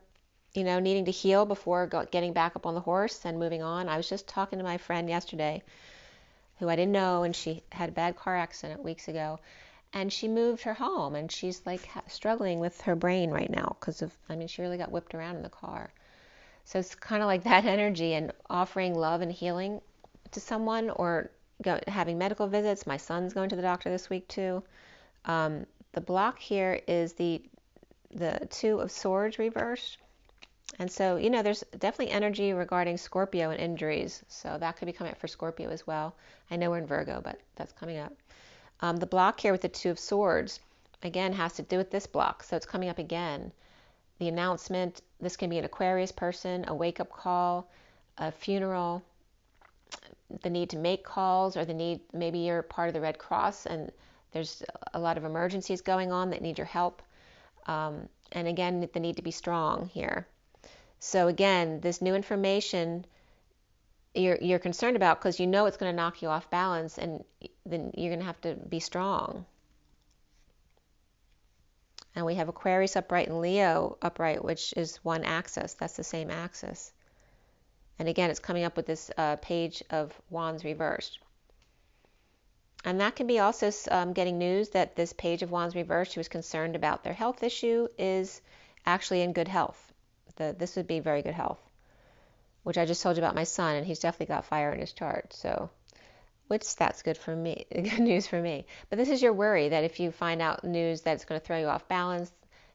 needing to heal, before getting back up on the horse and moving on. I was just talking to my friend yesterday who I didn't know, and she had a bad car accident weeks ago, and she moved her home, and she's like struggling with her brain right now because she really got whipped around in the car. So it's kind of like that energy, and offering love and healing to someone, or having medical visits. My son's going to the doctor this week too. The block here is the Two of Swords reversed. And so, there's definitely energy regarding Scorpio and injuries. So that could be coming up for Scorpio as well. I know we're in Virgo, but that's coming up. The block here with the Two of Swords, again, has to do with this block. So it's coming up again. The announcement, this can be an Aquarius person, a wake-up call, a funeral, the need to make calls, or maybe you're part of the Red Cross and there's a lot of emergencies going on that need your help. And again, the need to be strong here. So again, this new information you're concerned about because it's going to knock you off balance, and then you're going to have to be strong. And we have Aquarius upright and Leo upright, which is one axis. That's the same axis. And again, it's coming up with this Page of Wands reversed. And that can be also getting news that this Page of Wands reversed, who is concerned about their health issue, is actually in good health. This would be very good health, which I just told you about my son, and he's definitely got fire in his chart. So, which that's good for me, good news for me. But this is your worry, that if you find out news that's going to throw you off balance,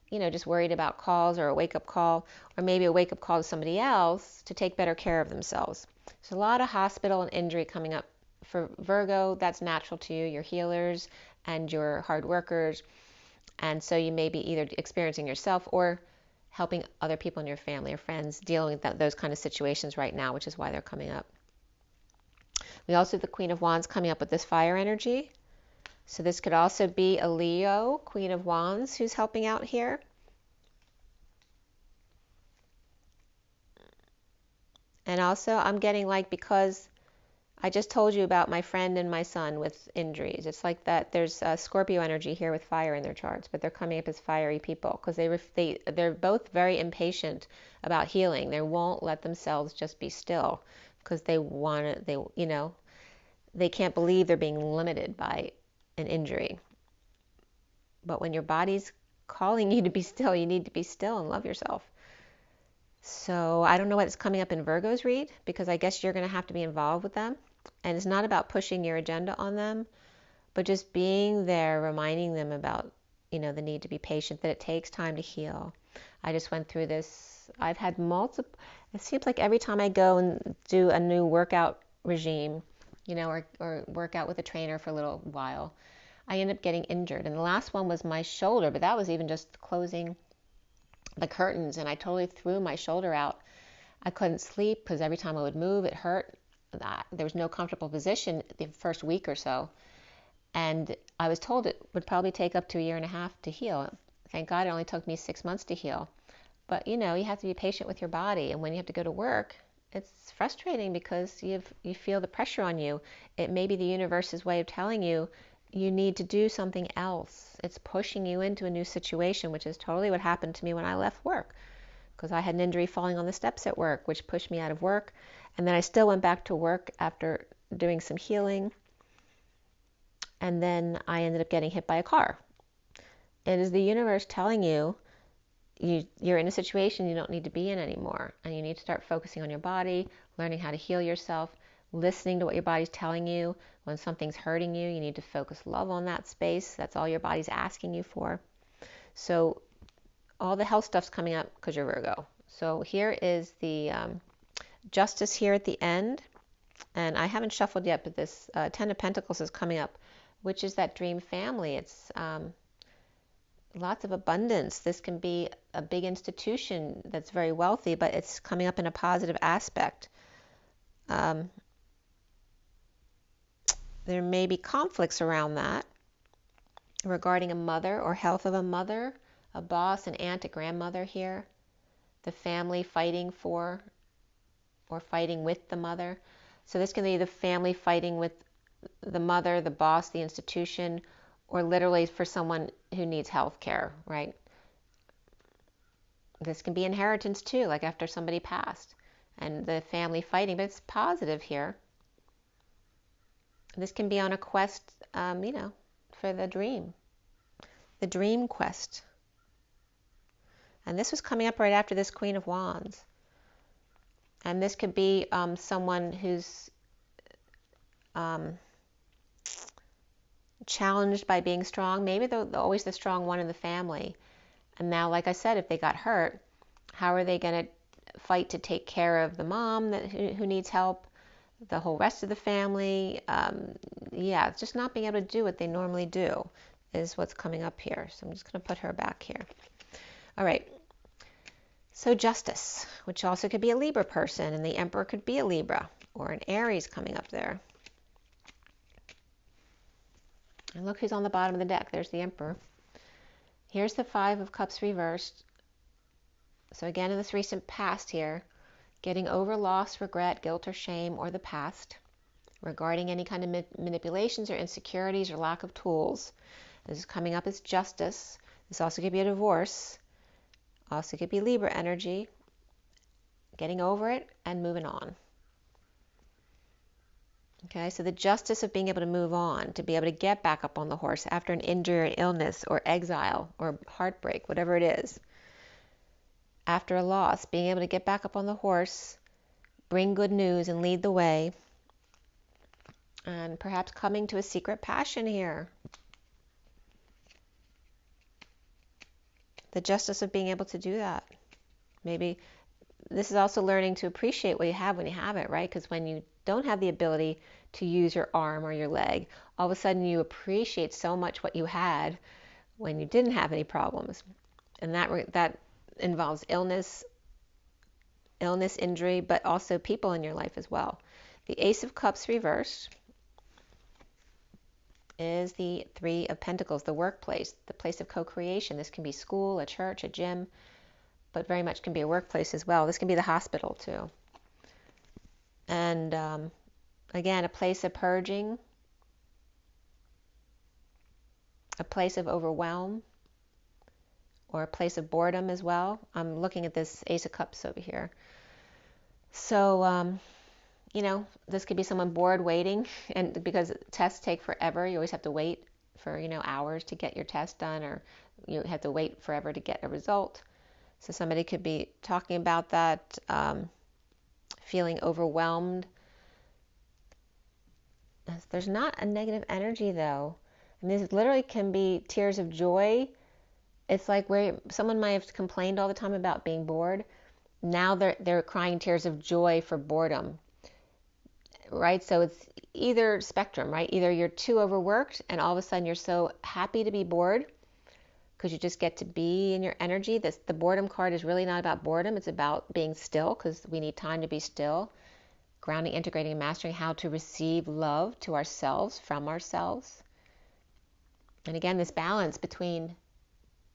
just worried about calls or a wake-up call, or maybe a wake-up call to somebody else to take better care of themselves. There's a lot of hospital and injury coming up for Virgo. That's natural to you. You're healers and you're hard workers. And so you may be either experiencing yourself or helping other people in your family or friends dealing with those kind of situations right now, which is why they're coming up. We also have the Queen of Wands coming up with this fire energy. So this could also be a Leo, Queen of Wands, who's helping out here. And also I'm getting because I just told you about my friend and my son with injuries. It's like that there's Scorpio energy here with fire in their charts, but they're coming up as fiery people because they're both very impatient about healing. They won't let themselves just be still because they can't believe they're being limited by an injury. But when your body's calling you to be still, you need to be still and love yourself. So I don't know what's coming up in Virgo's read, because I guess you're going to have to be involved with them. And it's not about pushing your agenda on them, but just being there, reminding them about, the need to be patient, that it takes time to heal. I just went through this. I've had multiple, it seems like every time I go and do a new workout regime, or work out with a trainer for a little while, I end up getting injured. And the last one was my shoulder, but that was even just closing the curtains, and I totally threw my shoulder out. I couldn't sleep because every time I would move, it hurt. There was no comfortable position the first week or so. And I was told it would probably take up to 1.5 years to heal. Thank God it only took me 6 months to heal. But, you have to be patient with your body. And when you have to go to work, it's frustrating because you feel the pressure on you. It may be the universe's way of telling you you need to do something else. It's pushing you into a new situation, which is totally what happened to me when I left work, because I had an injury falling on the steps at work, which pushed me out of work. And then I still went back to work after doing some healing. And then I ended up getting hit by a car. It is the universe telling you, you're in a situation you don't need to be in anymore, and you need to start focusing on your body, learning how to heal yourself, listening to what your body's telling you. When something's hurting you, you need to focus love on that space. That's all your body's asking you for. So all the health stuff's coming up because you're Virgo. So here is the Justice here at the end, and I haven't shuffled yet, but this Ten of Pentacles is coming up, which is that dream family. It's lots of abundance. This can be a big institution that's very wealthy, but it's coming up in a positive aspect. There may be conflicts around that regarding a mother or health of a mother, a boss, an aunt, a grandmother here, the family fighting for or fighting with the mother. So this can be the family fighting with the mother, the boss, the institution, or literally for someone who needs health care, right? This can be inheritance too, like after somebody passed and the family fighting, but it's positive here. This can be on a quest, for the dream quest. And this was coming up right after this Queen of Wands. And this could be someone who's challenged by being strong. Maybe they're always the strong one in the family. And now, like I said, if they got hurt, how are they going to fight to take care of the mom who needs help, the whole rest of the family? It's just not being able to do what they normally do is what's coming up here. So I'm just going to put her back here. All right. So Justice, which also could be a Libra person, and the Emperor could be a Libra or an Aries coming up there. And look who's on the bottom of the deck. There's the Emperor. Here's the Five of Cups reversed. So again, in this recent past here, getting over loss, regret, guilt, or shame, or the past, regarding any kind of manipulations or insecurities or lack of tools. This is coming up as Justice. This also could be a divorce. Also could be Libra energy. Getting over it and moving on. Okay, so the justice of being able to move on, to be able to get back up on the horse after an injury or illness or exile or heartbreak, whatever it is. After a loss, being able to get back up on the horse, bring good news and lead the way. And perhaps coming to a secret passion here. The justice of being able to do that. Maybe this is also learning to appreciate what you have when you have it, right? Because when you don't have the ability to use your arm or your leg, all of a sudden you appreciate so much what you had when you didn't have any problems. And that involves illness, injury, but also people in your life as well. The Ace of Cups reversed is the Three of Pentacles, the workplace, the place of co-creation. This can be school, a church, a gym, but very much can be a workplace as well. This can be the hospital too. And again, a place of purging, a place of overwhelm, or a place of boredom as well. I'm looking at this Ace of Cups over here. So, this could be someone bored waiting, and because tests take forever, you always have to wait for, hours to get your test done, or you have to wait forever to get a result. So somebody could be talking about that, feeling overwhelmed. There's not a negative energy though. And this literally can be tears of joy. It's like where someone might have complained all the time about being bored. Now they're crying tears of joy for boredom. Right? So it's either spectrum, right? Either you're too overworked and all of a sudden you're so happy to be bored because you just get to be in your energy. The boredom card is really not about boredom. It's about being still, because we need time to be still. Grounding, integrating, and mastering how to receive love to ourselves, from ourselves. And again, this balance between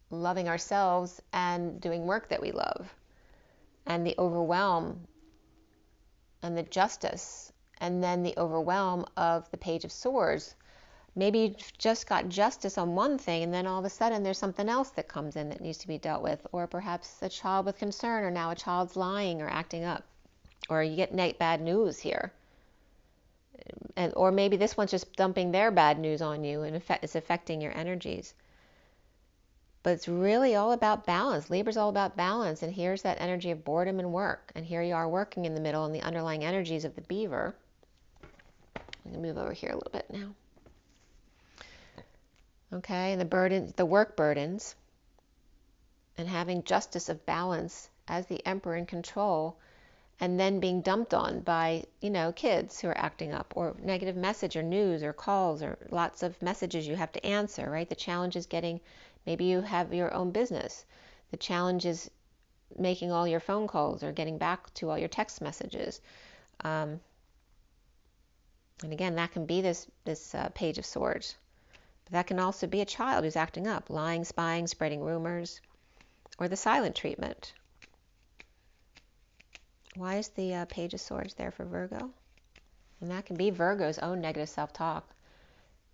loving ourselves and doing work that we love. And the overwhelm and the Justice, and then the overwhelm of the Page of Swords. Maybe you just got justice on one thing, and then all of a sudden there's something else that comes in that needs to be dealt with. Or perhaps a child with concern, or now a child's lying or acting up. Or you get bad news here. Or maybe this one's just dumping their bad news on you, and it's affecting your energies. But it's really all about balance. Libra's all about balance. And here's that energy of boredom and work. And here you are working in the middle, and the underlying energies of the beaver. I'm going to move over here a little bit now. Okay, and the work burdens, and having justice of balance as the Emperor in control, and then being dumped on by, kids who are acting up, or negative message or news or calls, or lots of messages you have to answer, right? The challenge is maybe you have your own business. The challenge is making all your phone calls or getting back to all your text messages. And again, that can be this Page of Swords. But that can also be a child who's acting up, lying, spying, spreading rumors, or the silent treatment. Why is the Page of Swords there for Virgo? And that can be Virgo's own negative self-talk.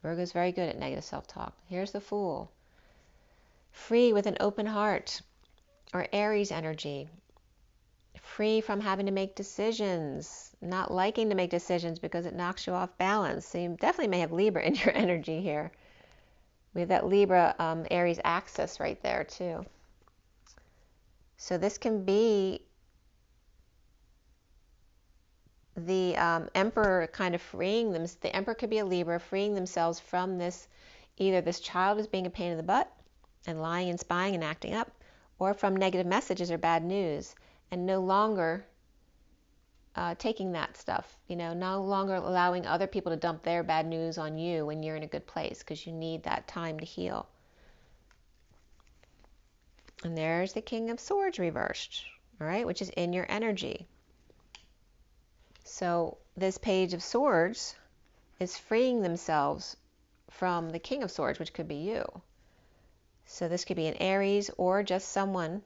Virgo's very good at negative self-talk. Here's the Fool. Free with an open heart, or Aries energy. Free from having to make decisions, not liking to make decisions because it knocks you off balance. So you definitely may have Libra in your energy here. We have that Libra Aries axis right there too. So this can be the Emperor kind of freeing them. The Emperor could be a Libra, freeing themselves from this, either this child is being a pain in the butt and lying and spying and acting up, or from negative messages or bad news, and no longer taking that stuff, no longer allowing other people to dump their bad news on you when you're in a good place, because you need that time to heal. And there's the King of Swords reversed, all right, which is in your energy. So this Page of Swords is freeing themselves from the King of Swords, which could be you. So this could be an Aries, or just someone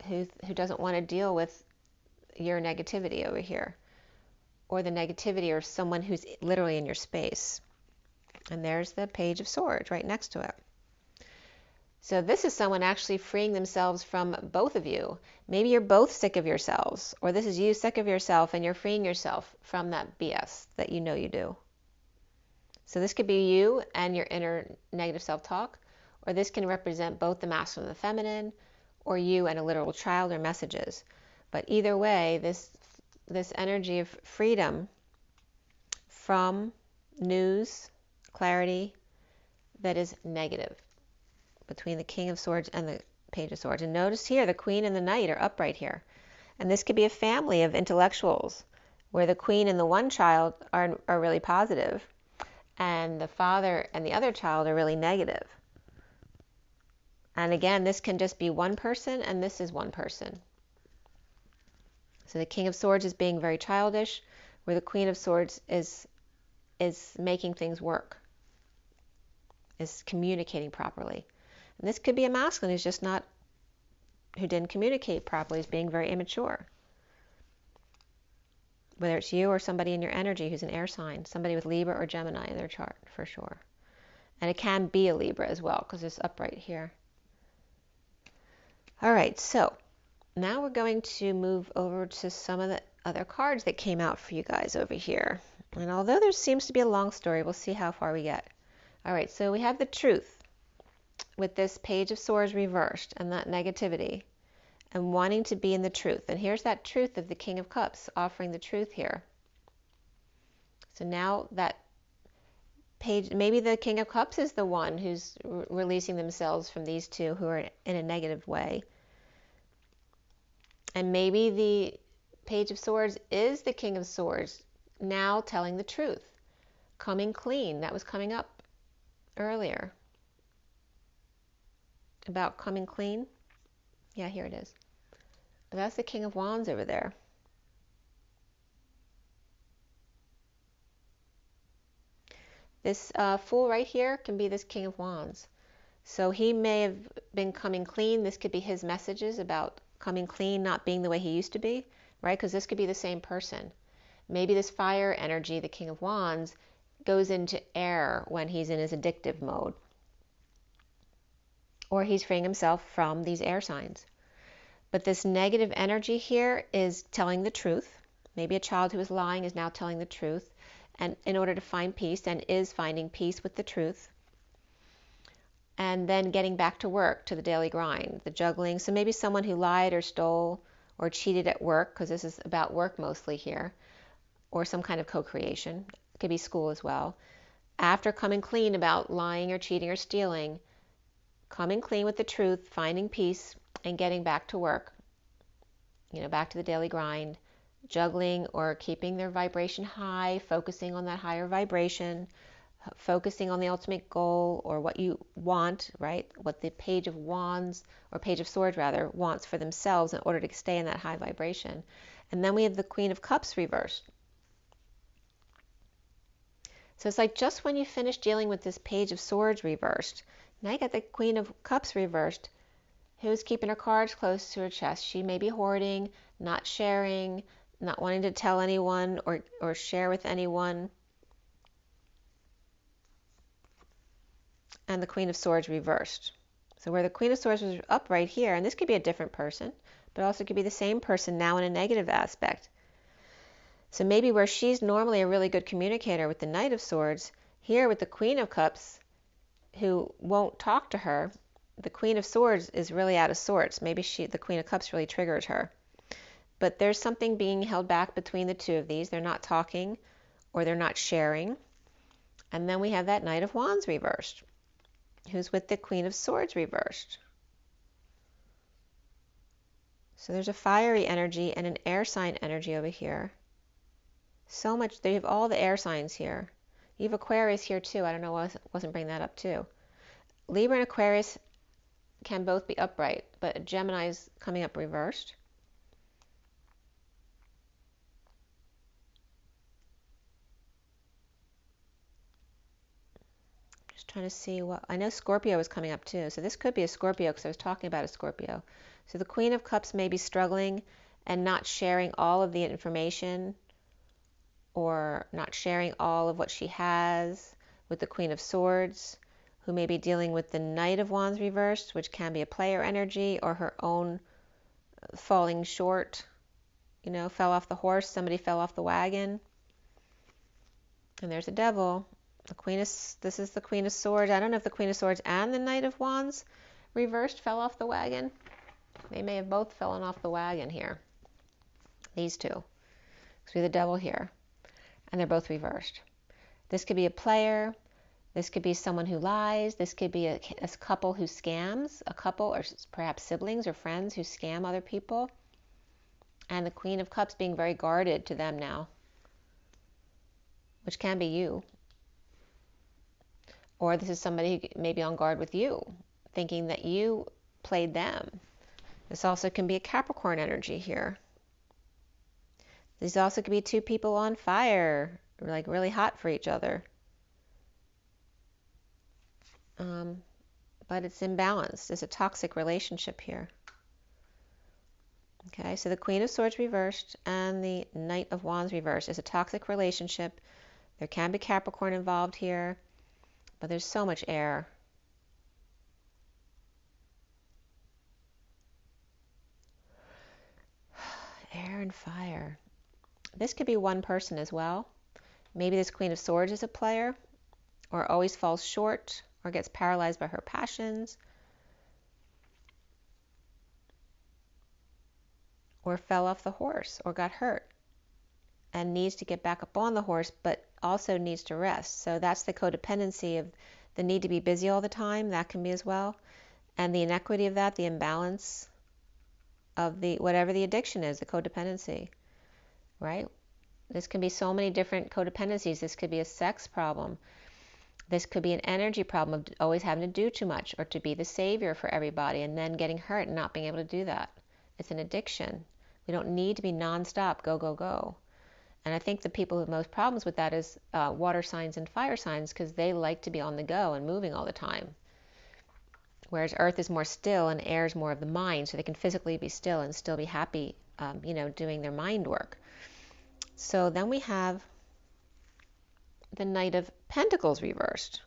who doesn't want to deal with your negativity over here, or the negativity of someone who's literally in your space. And there's the Page of Swords right next to it. So this is someone actually freeing themselves from both of you. Maybe you're both sick of yourselves, or this is you sick of yourself and you're freeing yourself from that BS that you know you do. So this could be you and your inner negative self-talk, or this can represent both the masculine and the feminine, or you and a literal child or messages. But either way, this energy of freedom from news, clarity that is negative, between the King of Swords and the Page of Swords. And notice here, the Queen and the Knight are upright here. And this could be a family of intellectuals, where the Queen and the one child are really positive, and the father and the other child are really negative. And again, this can just be one person, and this is one person. So the King of Swords is being very childish, where the Queen of Swords is making things work, is communicating properly. And this could be a masculine who didn't communicate properly, is being very immature. Whether it's you or somebody in your energy who's an air sign, somebody with Libra or Gemini in their chart, for sure. And it can be a Libra as well, because it's upright here. All right, so now we're going to move over to some of the other cards that came out for you guys over here. And although there seems to be a long story, we'll see how far we get. All right, so we have the Truth with this Page of Swords reversed and that negativity and wanting to be in the truth. And here's that truth of the King of Cups offering the truth here. So now that page, maybe the King of Cups is the one who's releasing themselves from these two who are in a negative way. And maybe the Page of Swords is the King of Swords now telling the truth, coming clean. That was coming up earlier about coming clean. Yeah, here it is. That's the King of Wands over there. This Fool right here can be this King of Wands. So he may have been coming clean. This could be his messages about coming clean, not being the way he used to be, right? Because this could be the same person. Maybe this fire energy, the King of Wands, goes into air when he's in his addictive mode. Or he's freeing himself from these air signs. But this negative energy here is telling the truth. Maybe a child who is lying is now telling the truth, and in order to find peace, and is finding peace with the truth. And then getting back to work, to the daily grind, the juggling. So maybe someone who lied or stole or cheated at work, because this is about work mostly here, or some kind of co-creation. It could be school as well. After coming clean about lying or cheating or stealing, coming clean with the truth, finding peace, and getting back to work, back to the daily grind, juggling or keeping their vibration high, focusing on that higher vibration, focusing on the ultimate goal or what you want, right? What the Page of Wands, or Page of Swords rather, wants for themselves in order to stay in that high vibration. And then we have the Queen of Cups reversed. So it's like just when you finish dealing with this Page of Swords reversed, now you got the Queen of Cups reversed, who's keeping her cards close to her chest. She may be hoarding, not sharing, not wanting to tell anyone or share with anyone. And the Queen of Swords reversed. So where the Queen of Swords was up right here, and this could be a different person, but also could be the same person now in a negative aspect. So maybe where she's normally a really good communicator with the Knight of Swords, here with the Queen of Cups, who won't talk to her, the Queen of Swords is really out of sorts. Maybe the Queen of Cups really triggered her. But there's something being held back between the two of these. They're not talking or they're not sharing. And then we have that Knight of Wands reversed, who's with the Queen of Swords reversed. So there's a fiery energy and an air sign energy over here. So much, they have all the air signs here. You have Aquarius here too. I don't know why I wasn't bringing that up too. Libra and Aquarius can both be upright, but Gemini's coming up reversed. Just trying to see what, I know Scorpio is coming up too, so this could be a Scorpio because I was talking about a Scorpio. So the Queen of Cups may be struggling and not sharing all of the information or not sharing all of what she has with the Queen of Swords, who may be dealing with the Knight of Wands reversed, which can be a player energy or her own falling short, fell off the horse, somebody fell off the wagon. And there's a Devil. This is the Queen of Swords. I don't know if the Queen of Swords and the Knight of Wands reversed fell off the wagon. They may have both fallen off the wagon here. These two. Because we have the Devil here. And they're both reversed. This could be a player. This could be someone who lies. This could be a couple who scams. A couple, or perhaps siblings or friends who scam other people. And the Queen of Cups being very guarded to them now. Which can be you. Or this is somebody who may be on guard with you, thinking that you played them. This also can be a Capricorn energy here. These also could be two people on fire, like really hot for each other. But it's imbalanced. There's a toxic relationship here. Okay, so the Queen of Swords reversed and the Knight of Wands reversed is a toxic relationship. There can be Capricorn involved here, but there's so much air. Air and fire. This could be one person as well. Maybe this Queen of Swords is a player, or always falls short, or gets paralyzed by her passions, or fell off the horse, or got hurt, and needs to get back up on the horse, but also needs to rest. So that's the codependency of the need to be busy all the time. That can be as well. And the inequity of that, the imbalance of the whatever the addiction is, the codependency, right? This can be so many different codependencies. This could be a sex problem. This could be an energy problem of always having to do too much or to be the savior for everybody and then getting hurt and not being able to do that. It's an addiction. We don't need to be nonstop, go, go, go. And I think the people who have most problems with that is water signs and fire signs because they like to be on the go and moving all the time. whereas earth is more still and air is more of the mind, so they can physically be still and still be happy, doing their mind work. So then we have the Knight of Pentacles reversed.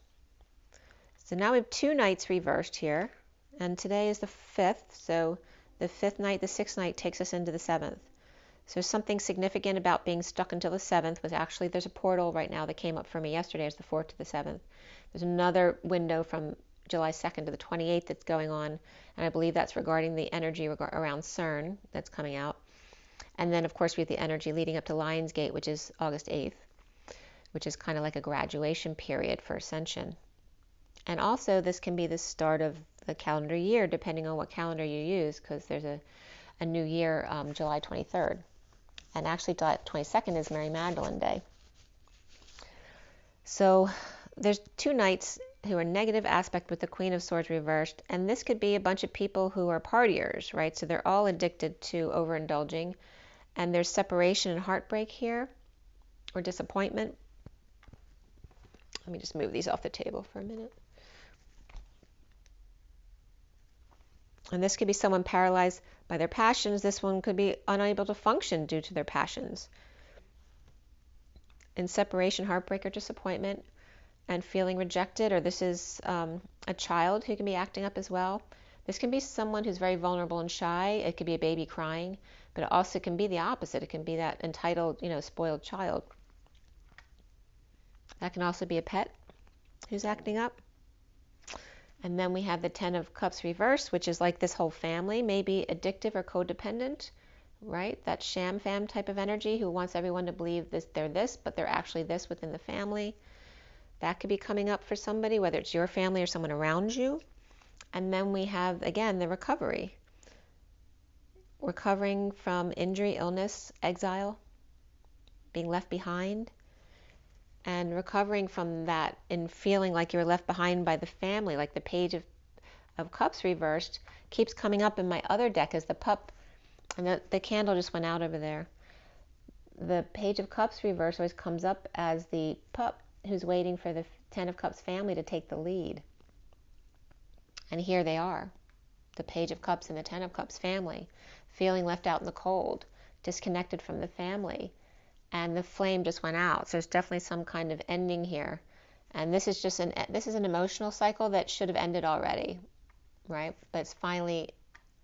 So now we have 2 knights reversed here, and today is the 5th, so the 5th night, the 6th night takes us into the 7th. So something significant about being stuck until the 7th was actually, there's a portal right now that came up for me yesterday as the 4th to the 7th. There's another window from July 2nd to the 28th that's going on, and I believe that's regarding the energy around CERN that's coming out. And then, of course, we have the energy leading up to Lionsgate, which is August 8th, which is kind of like a graduation period for Ascension. And also, this can be the start of the calendar year, depending on what calendar you use, because there's a new year, July 23rd. And actually, July 22nd is Mary Magdalene Day. So there's 2 knights who are negative aspect with the Queen of Swords reversed, and this could be a bunch of people who are partiers, right? So they're all addicted to overindulging, and there's separation and heartbreak here, or disappointment. Let me just move these off the table for a minute. And this could be someone paralyzed by their passions. This one could be unable to function due to their passions. In separation, heartbreak, or disappointment, and feeling rejected, or this is a child who can be acting up as well. This can be someone who's very vulnerable and shy. It could be a baby crying, but it also can be the opposite. It can be that entitled, spoiled child. That can also be a pet who's acting up. And then we have the 10 of Cups reversed, which is like this whole family, maybe addictive or codependent, right? That sham fam type of energy who wants everyone to believe they're this, but they're actually this within the family. That could be coming up for somebody, whether it's your family or someone around you. And then we have, again, the recovery. Recovering from injury, illness, exile, being left behind, and recovering from that in feeling like you're left behind by the family, like the Page of Cups reversed keeps coming up in my other deck as the pup, and the candle just went out over there. The Page of Cups reversed always comes up as the pup who's waiting for the 10 of Cups family to take the lead. And here they are, the Page of Cups and the 10 of Cups family, feeling left out in the cold, disconnected from the family. And the flame just went out. So there's definitely some kind of ending here. And this is just an emotional cycle that should have ended already, right? But it's finally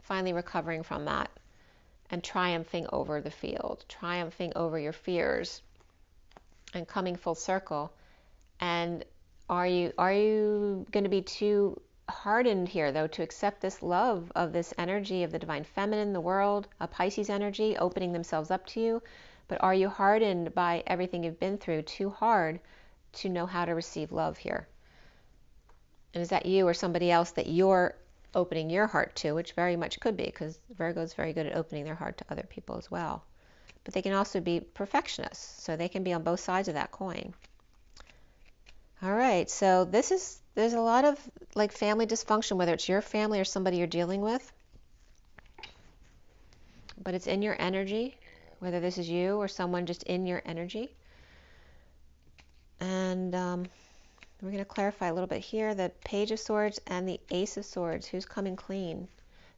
recovering from that and triumphing over the field, triumphing over your fears and coming full circle. And are you going to be too hardened here, though, to accept this love of this energy of the divine feminine, the world, a Pisces energy opening themselves up to you? But are you hardened by everything you've been through too hard to know how to receive love here? And is that you or somebody else that you're opening your heart to, which very much could be, because Virgo is very good at opening their heart to other people as well. But they can also be perfectionists, so they can be on both sides of that coin. All right, so there's a lot of like family dysfunction, whether it's your family or somebody you're dealing with, but it's in your energy, whether this is you or someone just in your energy. And we're going to clarify a little bit here. The Page of Swords and the Ace of Swords, who's coming clean?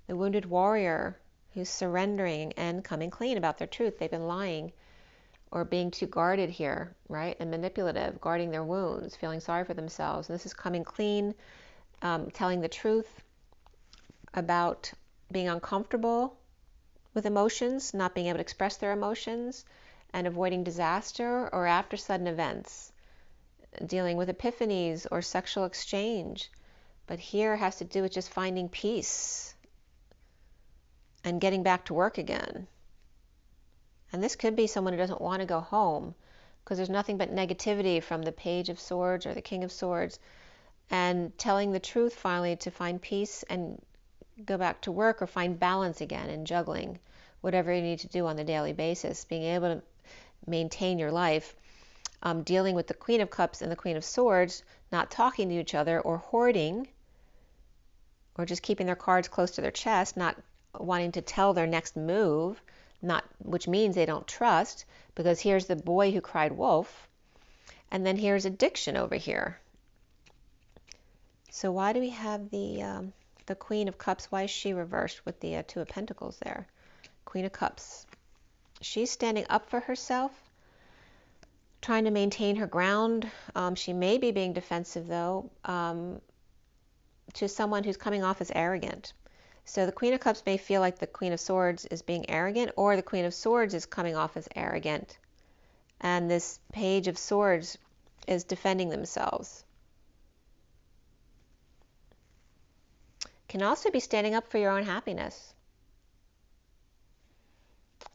The wounded warrior who's surrendering and coming clean about their truth. They've been lying or being too guarded here, right? And manipulative, guarding their wounds, feeling sorry for themselves. And this is coming clean, telling the truth about being uncomfortable with emotions, not being able to express their emotions, and avoiding disaster or after sudden events, dealing with epiphanies or sexual exchange. But here has to do with just finding peace and getting back to work again. And this could be someone who doesn't want to go home because there's nothing but negativity from the Page of Swords or the King of Swords, and telling the truth finally to find peace and go back to work or find balance again in juggling whatever you need to do on a daily basis, being able to maintain your life, dealing with the Queen of Cups and the Queen of Swords, not talking to each other or hoarding, or just keeping their cards close to their chest, not wanting to tell their next move, which means they don't trust, because here's the boy who cried wolf, and then here's addiction over here. So why do we have the the Queen of Cups, why is she reversed with the Two of Pentacles there? Queen of Cups. She's standing up for herself, trying to maintain her ground. She may be being defensive, though, to someone who's coming off as arrogant. So the Queen of Cups may feel like the Queen of Swords is being arrogant, or the Queen of Swords is coming off as arrogant. And this Page of Swords is defending themselves. Can also be standing up for your own happiness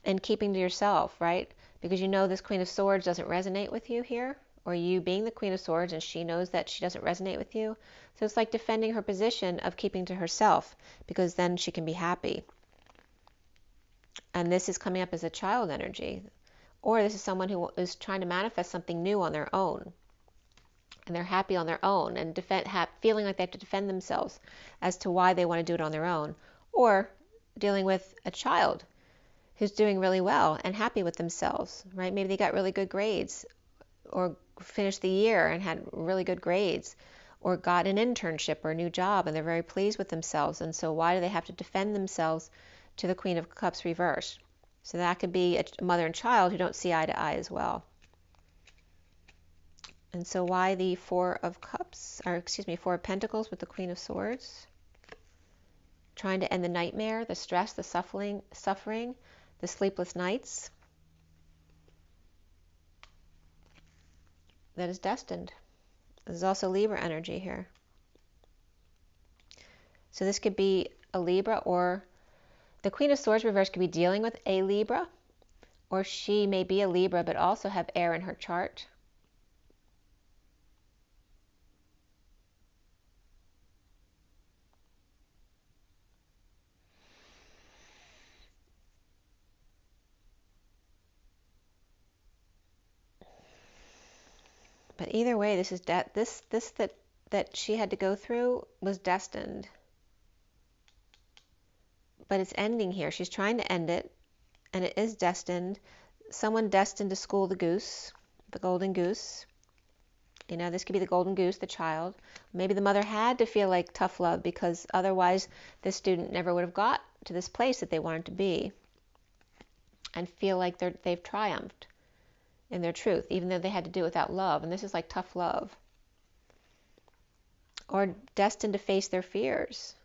and keeping to yourself, right? Because you know this Queen of Swords doesn't resonate with you here, or you being the Queen of Swords, and she knows that she doesn't resonate with you. So it's like defending her position of keeping to herself, because then she can be happy. And this is coming up as a child energy. Or this is someone who is trying to manifest something new on their own. And they're happy on their own and feeling like they have to defend themselves as to why they want to do it on their own. Or dealing with a child who's doing really well and happy with themselves, right? Maybe they got really good grades, or finished the year and had really good grades, or got an internship or a new job and they're very pleased with themselves. And so why do they have to defend themselves to the Queen of Cups reversed? So that could be a mother and child who don't see eye to eye as well. And so why the Four of Pentacles with the Queen of Swords? Trying to end the nightmare, the stress, the suffering, the sleepless nights that is destined. There's also Libra energy here. So this could be a Libra, or the Queen of Swords reverse could be dealing with a Libra, or she may be a Libra but also have air in her chart. But either way, this is that she had to go through was destined. But it's ending here. She's trying to end it, and it is destined. Someone destined to school the goose, the golden goose. You know, this could be the golden goose, the child. Maybe the mother had to feel like tough love, because otherwise this student never would have got to this place that they wanted to be and feel like they've triumphed in their truth, even though they had to do it without love. And this is like tough love. Or destined to face their fears,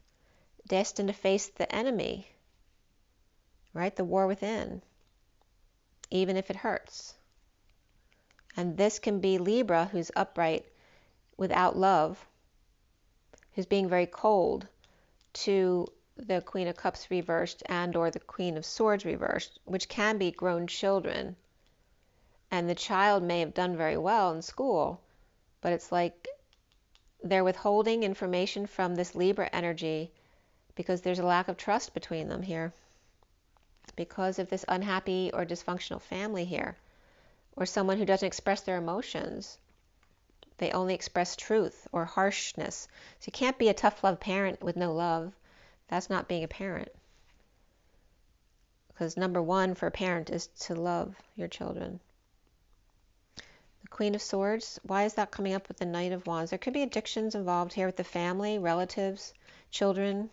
destined to face the enemy, right? The war within, even if it hurts. And this can be Libra, who's upright without love, who's being very cold to the Queen of Cups reversed and or the Queen of Swords reversed, which can be grown children. And the child may have done very well in school, but it's like they're withholding information from this Libra energy because there's a lack of trust between them here, because of this unhappy or dysfunctional family here, or someone who doesn't express their emotions. They only express truth or harshness. So you can't be a tough love parent with no love. That's not being a parent. Because number one for a parent is to love your children. The Queen of Swords, why is that coming up with the Knight of Wands? There could be addictions involved here with the family, relatives, children.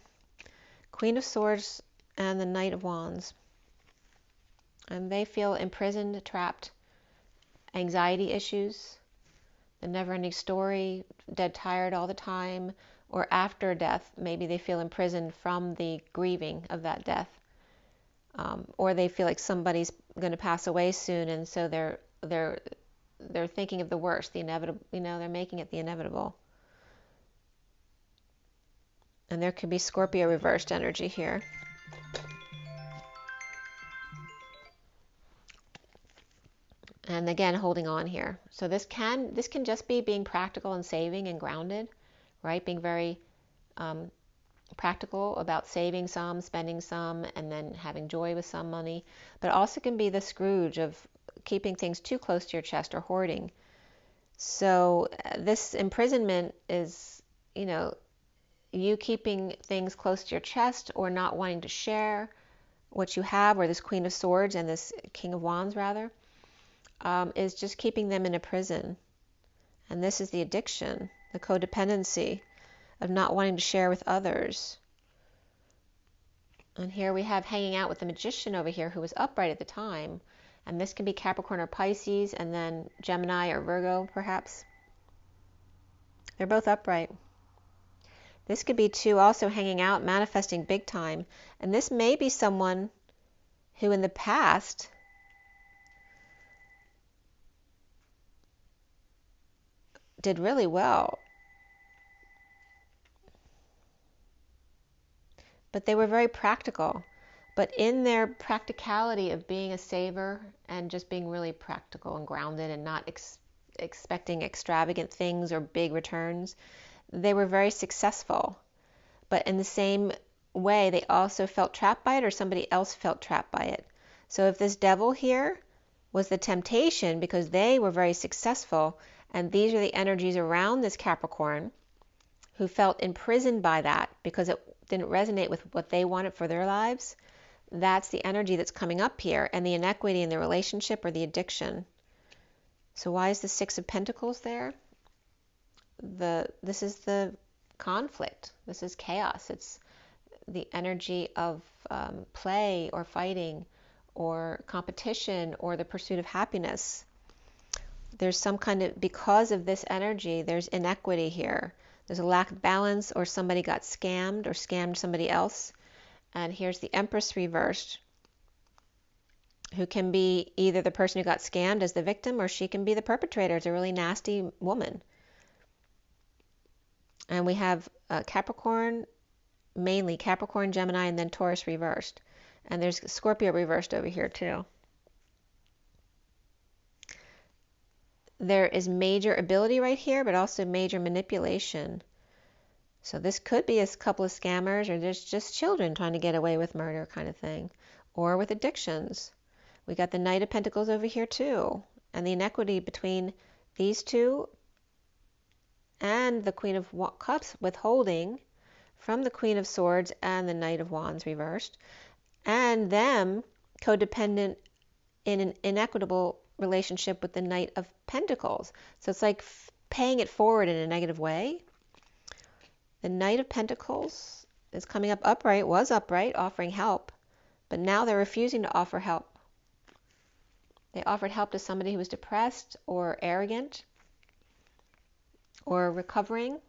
Queen of Swords and the Knight of Wands. And they feel imprisoned, trapped, anxiety issues, the never-ending story, dead tired all the time, or after death, maybe they feel imprisoned from the grieving of that death. Or they feel like somebody's going to pass away soon, and so they're thinking of the worst, the inevitable, you know, they're making it the inevitable. And there could be Scorpio reversed energy here. And again, holding on here. So this can just be being practical and saving and grounded, right? Being very practical about saving some, spending some, and then having joy with some money. But also can be the Scrooge of keeping things too close to your chest or hoarding. So this imprisonment is, you know, you keeping things close to your chest or not wanting to share what you have, or this Queen of Swords and this King of Wands rather, is just keeping them in a prison. And this is the addiction, the codependency of not wanting to share with others. And here we have hanging out with the Magician over here who was upright at the time. And this can be Capricorn or Pisces, and then Gemini or Virgo, perhaps. They're both upright. This could be two also hanging out, manifesting big time. And this may be someone who in the past did really well. But they were very practical. But in their practicality of being a saver and just being really practical and grounded and not expecting extravagant things or big returns, they were very successful. But in the same way, they also felt trapped by it, or somebody else felt trapped by it. So if this devil here was the temptation because they were very successful, and these are the energies around this Capricorn who felt imprisoned by that because it didn't resonate with what they wanted for their lives, that's the energy that's coming up here, and the inequity in the relationship or the addiction. So why is the Six of Pentacles there? This is the conflict. This is chaos. It's the energy of play or fighting or competition or the pursuit of happiness. There's some kind of, because of this energy, there's inequity here. There's a lack of balance, or somebody got scammed or scammed somebody else. And here's the Empress reversed, who can be either the person who got scammed as the victim, or she can be the perpetrator. It's a really nasty woman. And we have Capricorn, mainly Capricorn, Gemini, and then Taurus reversed. And there's Scorpio reversed over here too. There is major ability right here, but also major manipulation. So this could be a couple of scammers, or there's just children trying to get away with murder kind of thing, or with addictions. We got the Knight of Pentacles over here too, and the inequity between these two and the Queen of Cups, withholding from the Queen of Swords and the Knight of Wands reversed, and them codependent in an inequitable relationship with the Knight of Pentacles. So it's like paying it forward in a negative way. The Knight of Pentacles is coming up upright, was upright, offering help, but now they're refusing to offer help. They offered help to somebody who was depressed or arrogant or recovering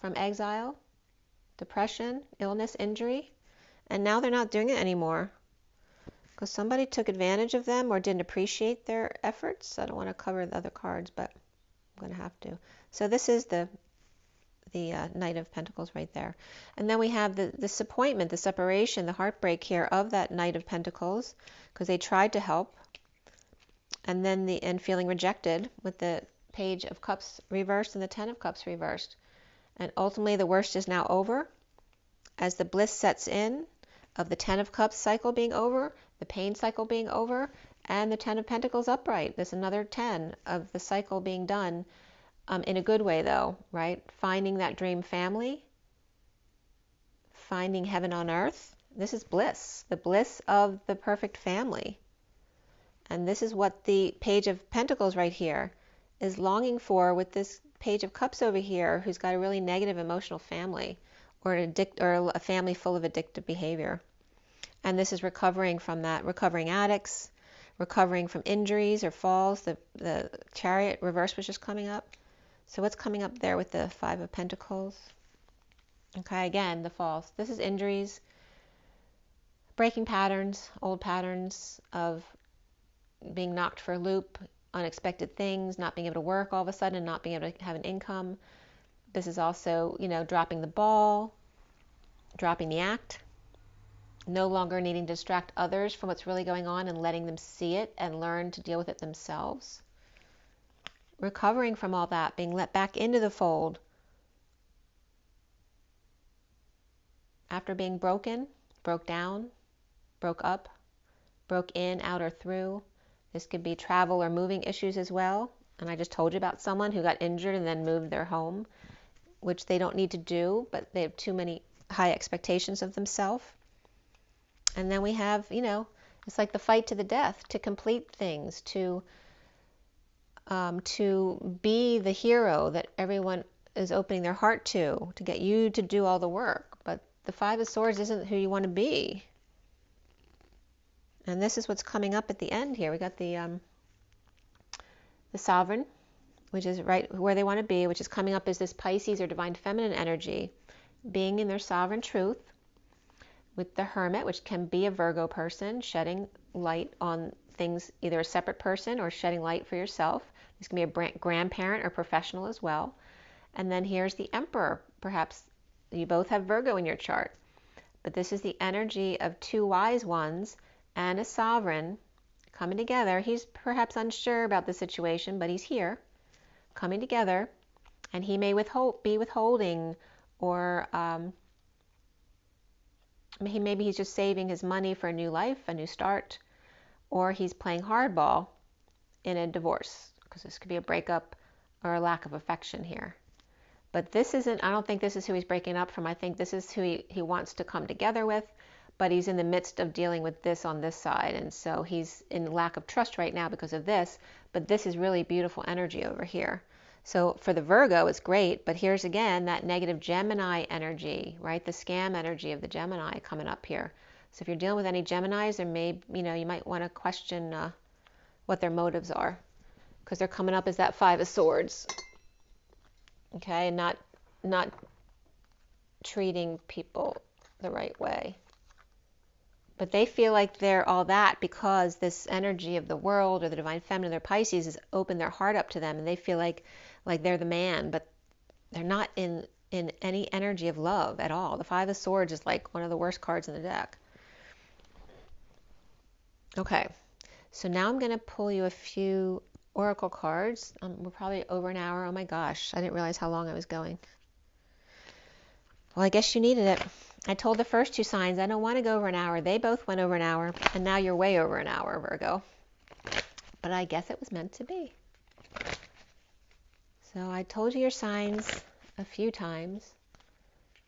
from exile, depression, illness, injury, and now they're not doing it anymore because somebody took advantage of them or didn't appreciate their efforts. I don't want to cover the other cards, but I'm going to have to. So this is the Knight of Pentacles right there. And then we have the disappointment, the separation, the heartbreak here of that Knight of Pentacles, because they tried to help, and then and feeling rejected with the Page of Cups reversed and the Ten of Cups reversed. And ultimately the worst is now over as the bliss sets in of the Ten of Cups cycle being over, the pain cycle being over, and the Ten of Pentacles upright. There's another 10 of the cycle being done. In a good way though, right? Finding that dream family, finding heaven on earth. This is bliss, the bliss of the perfect family. And this is what the Page of Pentacles right here is longing for with this Page of Cups over here, who's got a really negative emotional family, or a family full of addictive behavior. And this is recovering from that, recovering addicts, recovering from injuries or falls. The Chariot reverse was just coming up. So what's coming up there with the Five of Pentacles? Okay, again, the false. This is injuries, breaking patterns, old patterns of being knocked for a loop, unexpected things, not being able to work all of a sudden, not being able to have an income. This is also, dropping the ball, dropping the act, no longer needing to distract others from what's really going on and letting them see it and learn to deal with it themselves. Recovering from all that, being let back into the fold after being broken, broke down, broke up, broke in, out, or through. This could be travel or moving issues as well. And I just told you about someone who got injured and then moved their home, which they don't need to do, but they have too many high expectations of themselves. And then we have, it's like the fight to the death, to complete things, to be the hero that everyone is opening their heart to get you to do all the work. But the Five of Swords isn't who you want to be. And this is what's coming up at the end here. We got the Sovereign, which is right where they want to be, which is coming up as this Pisces or Divine Feminine energy, being in their sovereign truth, with the Hermit, which can be a Virgo person, shedding light on things, either a separate person or shedding light for yourself. This can be a grandparent or professional as well. And then here's the Emperor. Perhaps you both have Virgo in your chart, but this is the energy of two wise ones and a sovereign coming together. He's perhaps unsure about the situation, but he's here, coming together, and he may be withholding, or maybe he's just saving his money for a new life, a new start, or he's playing hardball in a divorce, because this could be a breakup or a lack of affection here. But this isn't, I don't think this is who he's breaking up from. I think this is who he wants to come together with, but he's in the midst of dealing with this on this side, and so he's in lack of trust right now because of this, but this is really beautiful energy over here. So for the Virgo, it's great, but here's again that negative Gemini energy, right? The scam energy of the Gemini coming up here. So if you're dealing with any Geminis, there may, you might want to question what their motives are, because they're coming up as that Five of Swords, okay, and not treating people the right way. But they feel like they're all that because this energy of the world or the Divine Feminine, their Pisces, has opened their heart up to them, and they feel like they're the man, but they're not in any energy of love at all. The Five of Swords is like one of the worst cards in the deck. Okay, so now I'm going to pull you a few oracle cards. We're probably over an hour. Oh my gosh, I didn't realize how long I was going. Well, I guess you needed it. I told the first two signs I don't want to go over an hour. They both went over an hour, and now you're way over an hour, Virgo. But I guess it was meant to be. So I told you your signs a few times.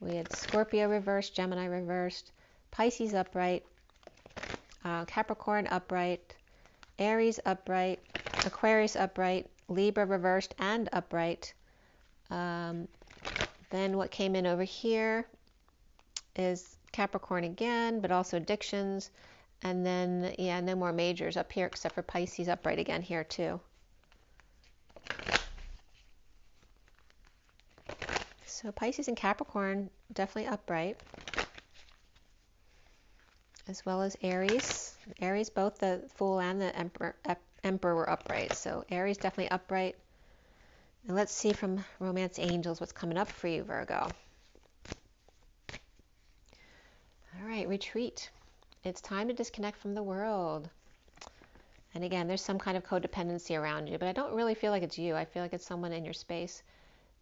We had Scorpio reversed, Gemini reversed, Pisces upright, Capricorn upright, Aries upright, Aquarius upright, Libra reversed and upright. Then what came in over here is Capricorn again, but also addictions. And then, yeah, no more majors up here except for Pisces upright again here too. So Pisces and Capricorn definitely upright, as well as Aries. Aries, both the Fool and the Emperor were upright. So Aries definitely upright. And let's see from Romance Angels what's coming up for you, Virgo. All right, retreat. It's time to disconnect from the world. And again, there's some kind of codependency around you, but I don't really feel like it's you. I feel like it's someone in your space.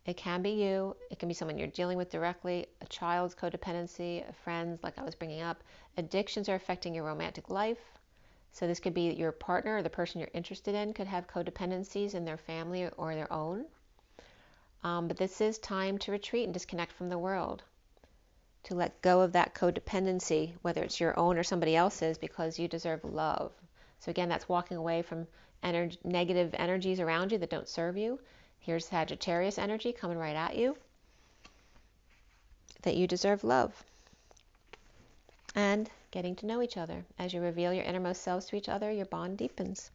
It can be you. It can be someone you're dealing with directly, a child's codependency, a friend's, like I was bringing up. Addictions are affecting your romantic life. So this could be your partner or the person you're interested in could have codependencies in their family or their own. But this is time to retreat and disconnect from the world, to let go of that codependency, whether it's your own or somebody else's, because you deserve love. So again, that's walking away from negative energies around you that don't serve you. Here's Sagittarius energy coming right at you, that you deserve love. And getting to know each other. As you reveal your innermost selves to each other, your bond deepens.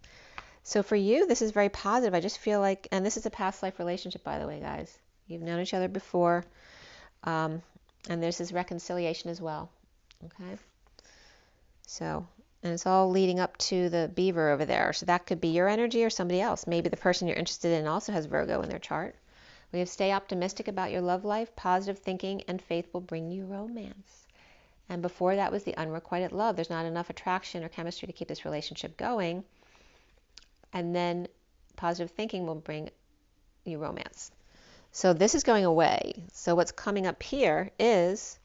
So for you, this is very positive. I just feel like, and this is a past life relationship, by the way, guys. You've known each other before. And there's this reconciliation as well. Okay? So, and it's all leading up to the beaver over there. So that could be your energy or somebody else. Maybe the person you're interested in also has Virgo in their chart. We have stay optimistic about your love life. Positive thinking and faith will bring you romance. And before that was the unrequited love. There's not enough attraction or chemistry to keep this relationship going. And then positive thinking will bring you romance. So this is going away. So what's coming up here is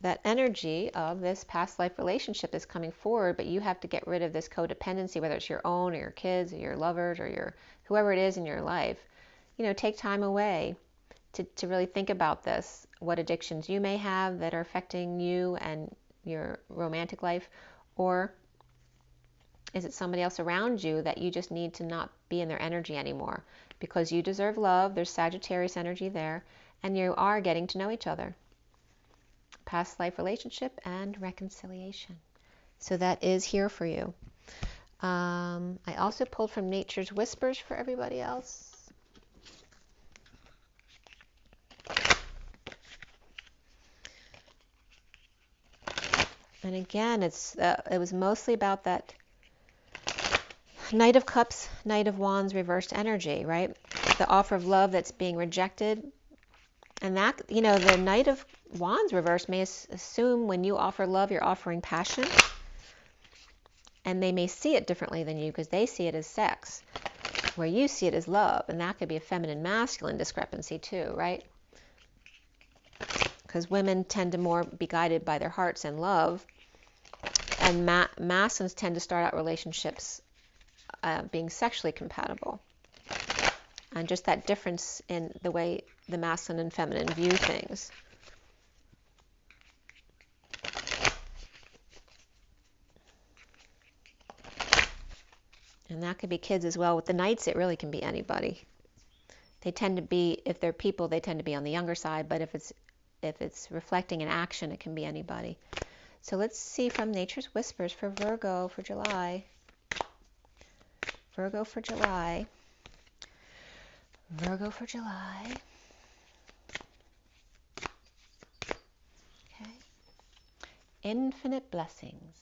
that energy of this past life relationship is coming forward, but you have to get rid of this codependency, whether it's your own or your kids or your lovers or your whoever it is in your life. Take time away to really think about this, what addictions you may have that are affecting you and your romantic life, or is it somebody else around you that you just need to not be in their energy anymore? Because you deserve love, there's Sagittarius energy there, and you are getting to know each other. Past life relationship and reconciliation. So that is here for you. I also pulled from Nature's Whispers for everybody else. And again, it was mostly about that Knight of Cups, Knight of Wands reversed energy, right? The offer of love that's being rejected. And that, you know, the Knight of Wands reversed may assume when you offer love, you're offering passion. And they may see it differently than you because they see it as sex, where you see it as love. And that could be a feminine masculine discrepancy too, right? Because women tend to more be guided by their hearts and love. And masculines tend to start out relationships being sexually compatible. And just that difference in the way the masculine and feminine view things. And that could be kids as well. With the Knights, it really can be anybody. They tend to be, if they're people, they tend to be on the younger side. But if it's reflecting an action, it can be anybody. So let's see from Nature's Whispers for Virgo for July. Virgo for July. Virgo for July. Okay. Infinite blessings.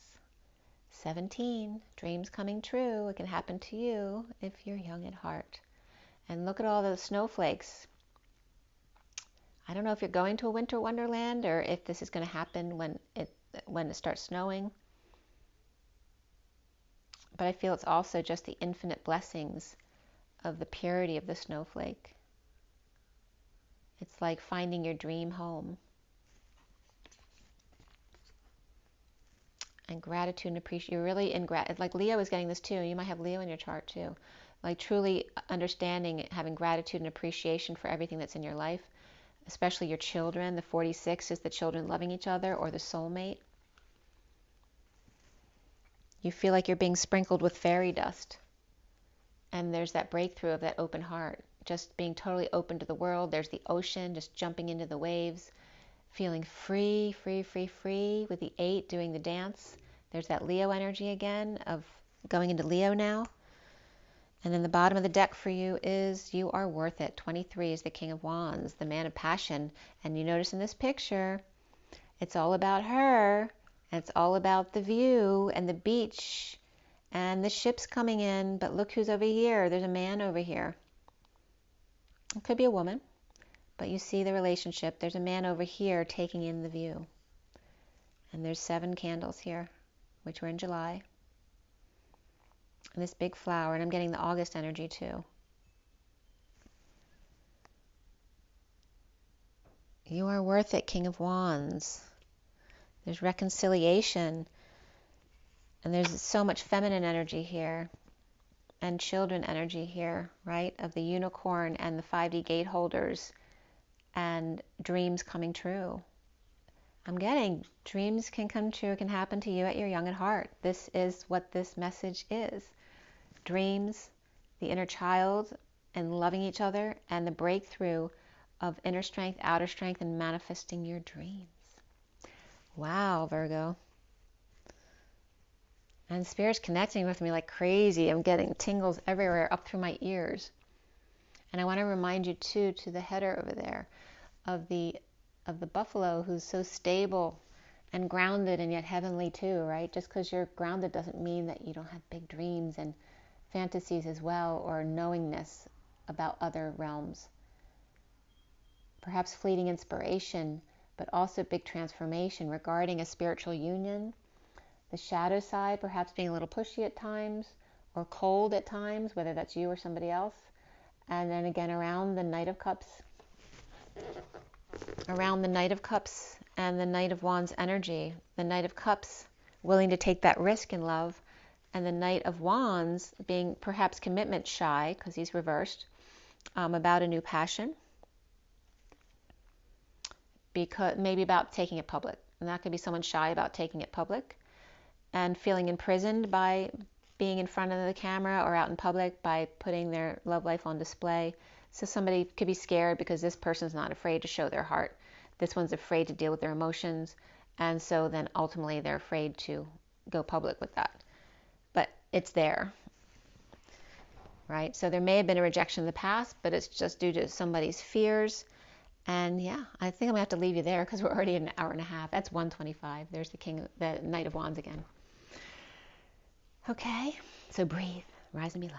17. Dreams coming true. It can happen to you if you're young at heart. And look at all those snowflakes. I don't know if you're going to a winter wonderland or if this is going to happen when it starts snowing. But I feel it's also just the infinite blessings of the purity of the snowflake. It's like finding your dream home. And gratitude and appreciation. You're really in gratitude. Like Leo is getting this too. You might have Leo in your chart too. Like truly understanding, having gratitude and appreciation for everything that's in your life, especially your children. The 46 is the children loving each other or the soulmate. You feel like you're being sprinkled with fairy dust. And there's that breakthrough of that open heart. Just being totally open to the world. There's the ocean, just jumping into the waves. Feeling free, free, free, free with the 8 doing the dance. There's that Leo energy again of going into Leo now. And then the bottom of the deck for you is you are worth it. 23 is the King of Wands, the man of passion. And you notice in this picture, it's all about her. And it's all about the view and the beach and the ships coming in. But look who's over here. There's a man over here. It could be a woman. But you see the relationship. There's a man over here taking in the view. And there's 7 candles here, which were in July. And this big flower. And I'm getting the August energy too. You are worth it, King of Wands. There's reconciliation. And there's so much feminine energy here. And children energy here, right? Of the unicorn and the 5D gate holders. And dreams coming true. I'm getting dreams can come true, can happen to you at your young at heart. This is what this message is. Dreams, the inner child, and loving each other, and the breakthrough of inner strength, outer strength, and manifesting your dreams. Wow, Virgo. And Spirit's connecting with me like crazy. I'm getting tingles everywhere up through my ears. And I want to remind you too, to the header over there, of the buffalo who's so stable and grounded and yet heavenly too, right? Just because you're grounded doesn't mean that you don't have big dreams and fantasies as well, or knowingness about other realms. Perhaps fleeting inspiration, but also big transformation regarding a spiritual union. The shadow side, perhaps being a little pushy at times, or cold at times, whether that's you or somebody else. And then again around the Knight of Cups. Around the Knight of Cups and the Knight of Wands energy. The Knight of Cups willing to take that risk in love. And the Knight of Wands being perhaps commitment shy, because he's reversed, about a new passion. Because maybe about taking it public. And that could be someone shy about taking it public. And feeling imprisoned by being in front of the camera or out in public by putting their love life on display. So somebody could be scared because this person's not afraid to show their heart. This one's afraid to deal with their emotions. And so then ultimately they're afraid to go public with that. But it's there, right? So there may have been a rejection in the past, but it's just due to somebody's fears. And yeah, I think I'm gonna have to leave you there because we're already an hour and a half. That's 1:25. There's the Knight of Wands again. Okay, so breathe, rise and be loved.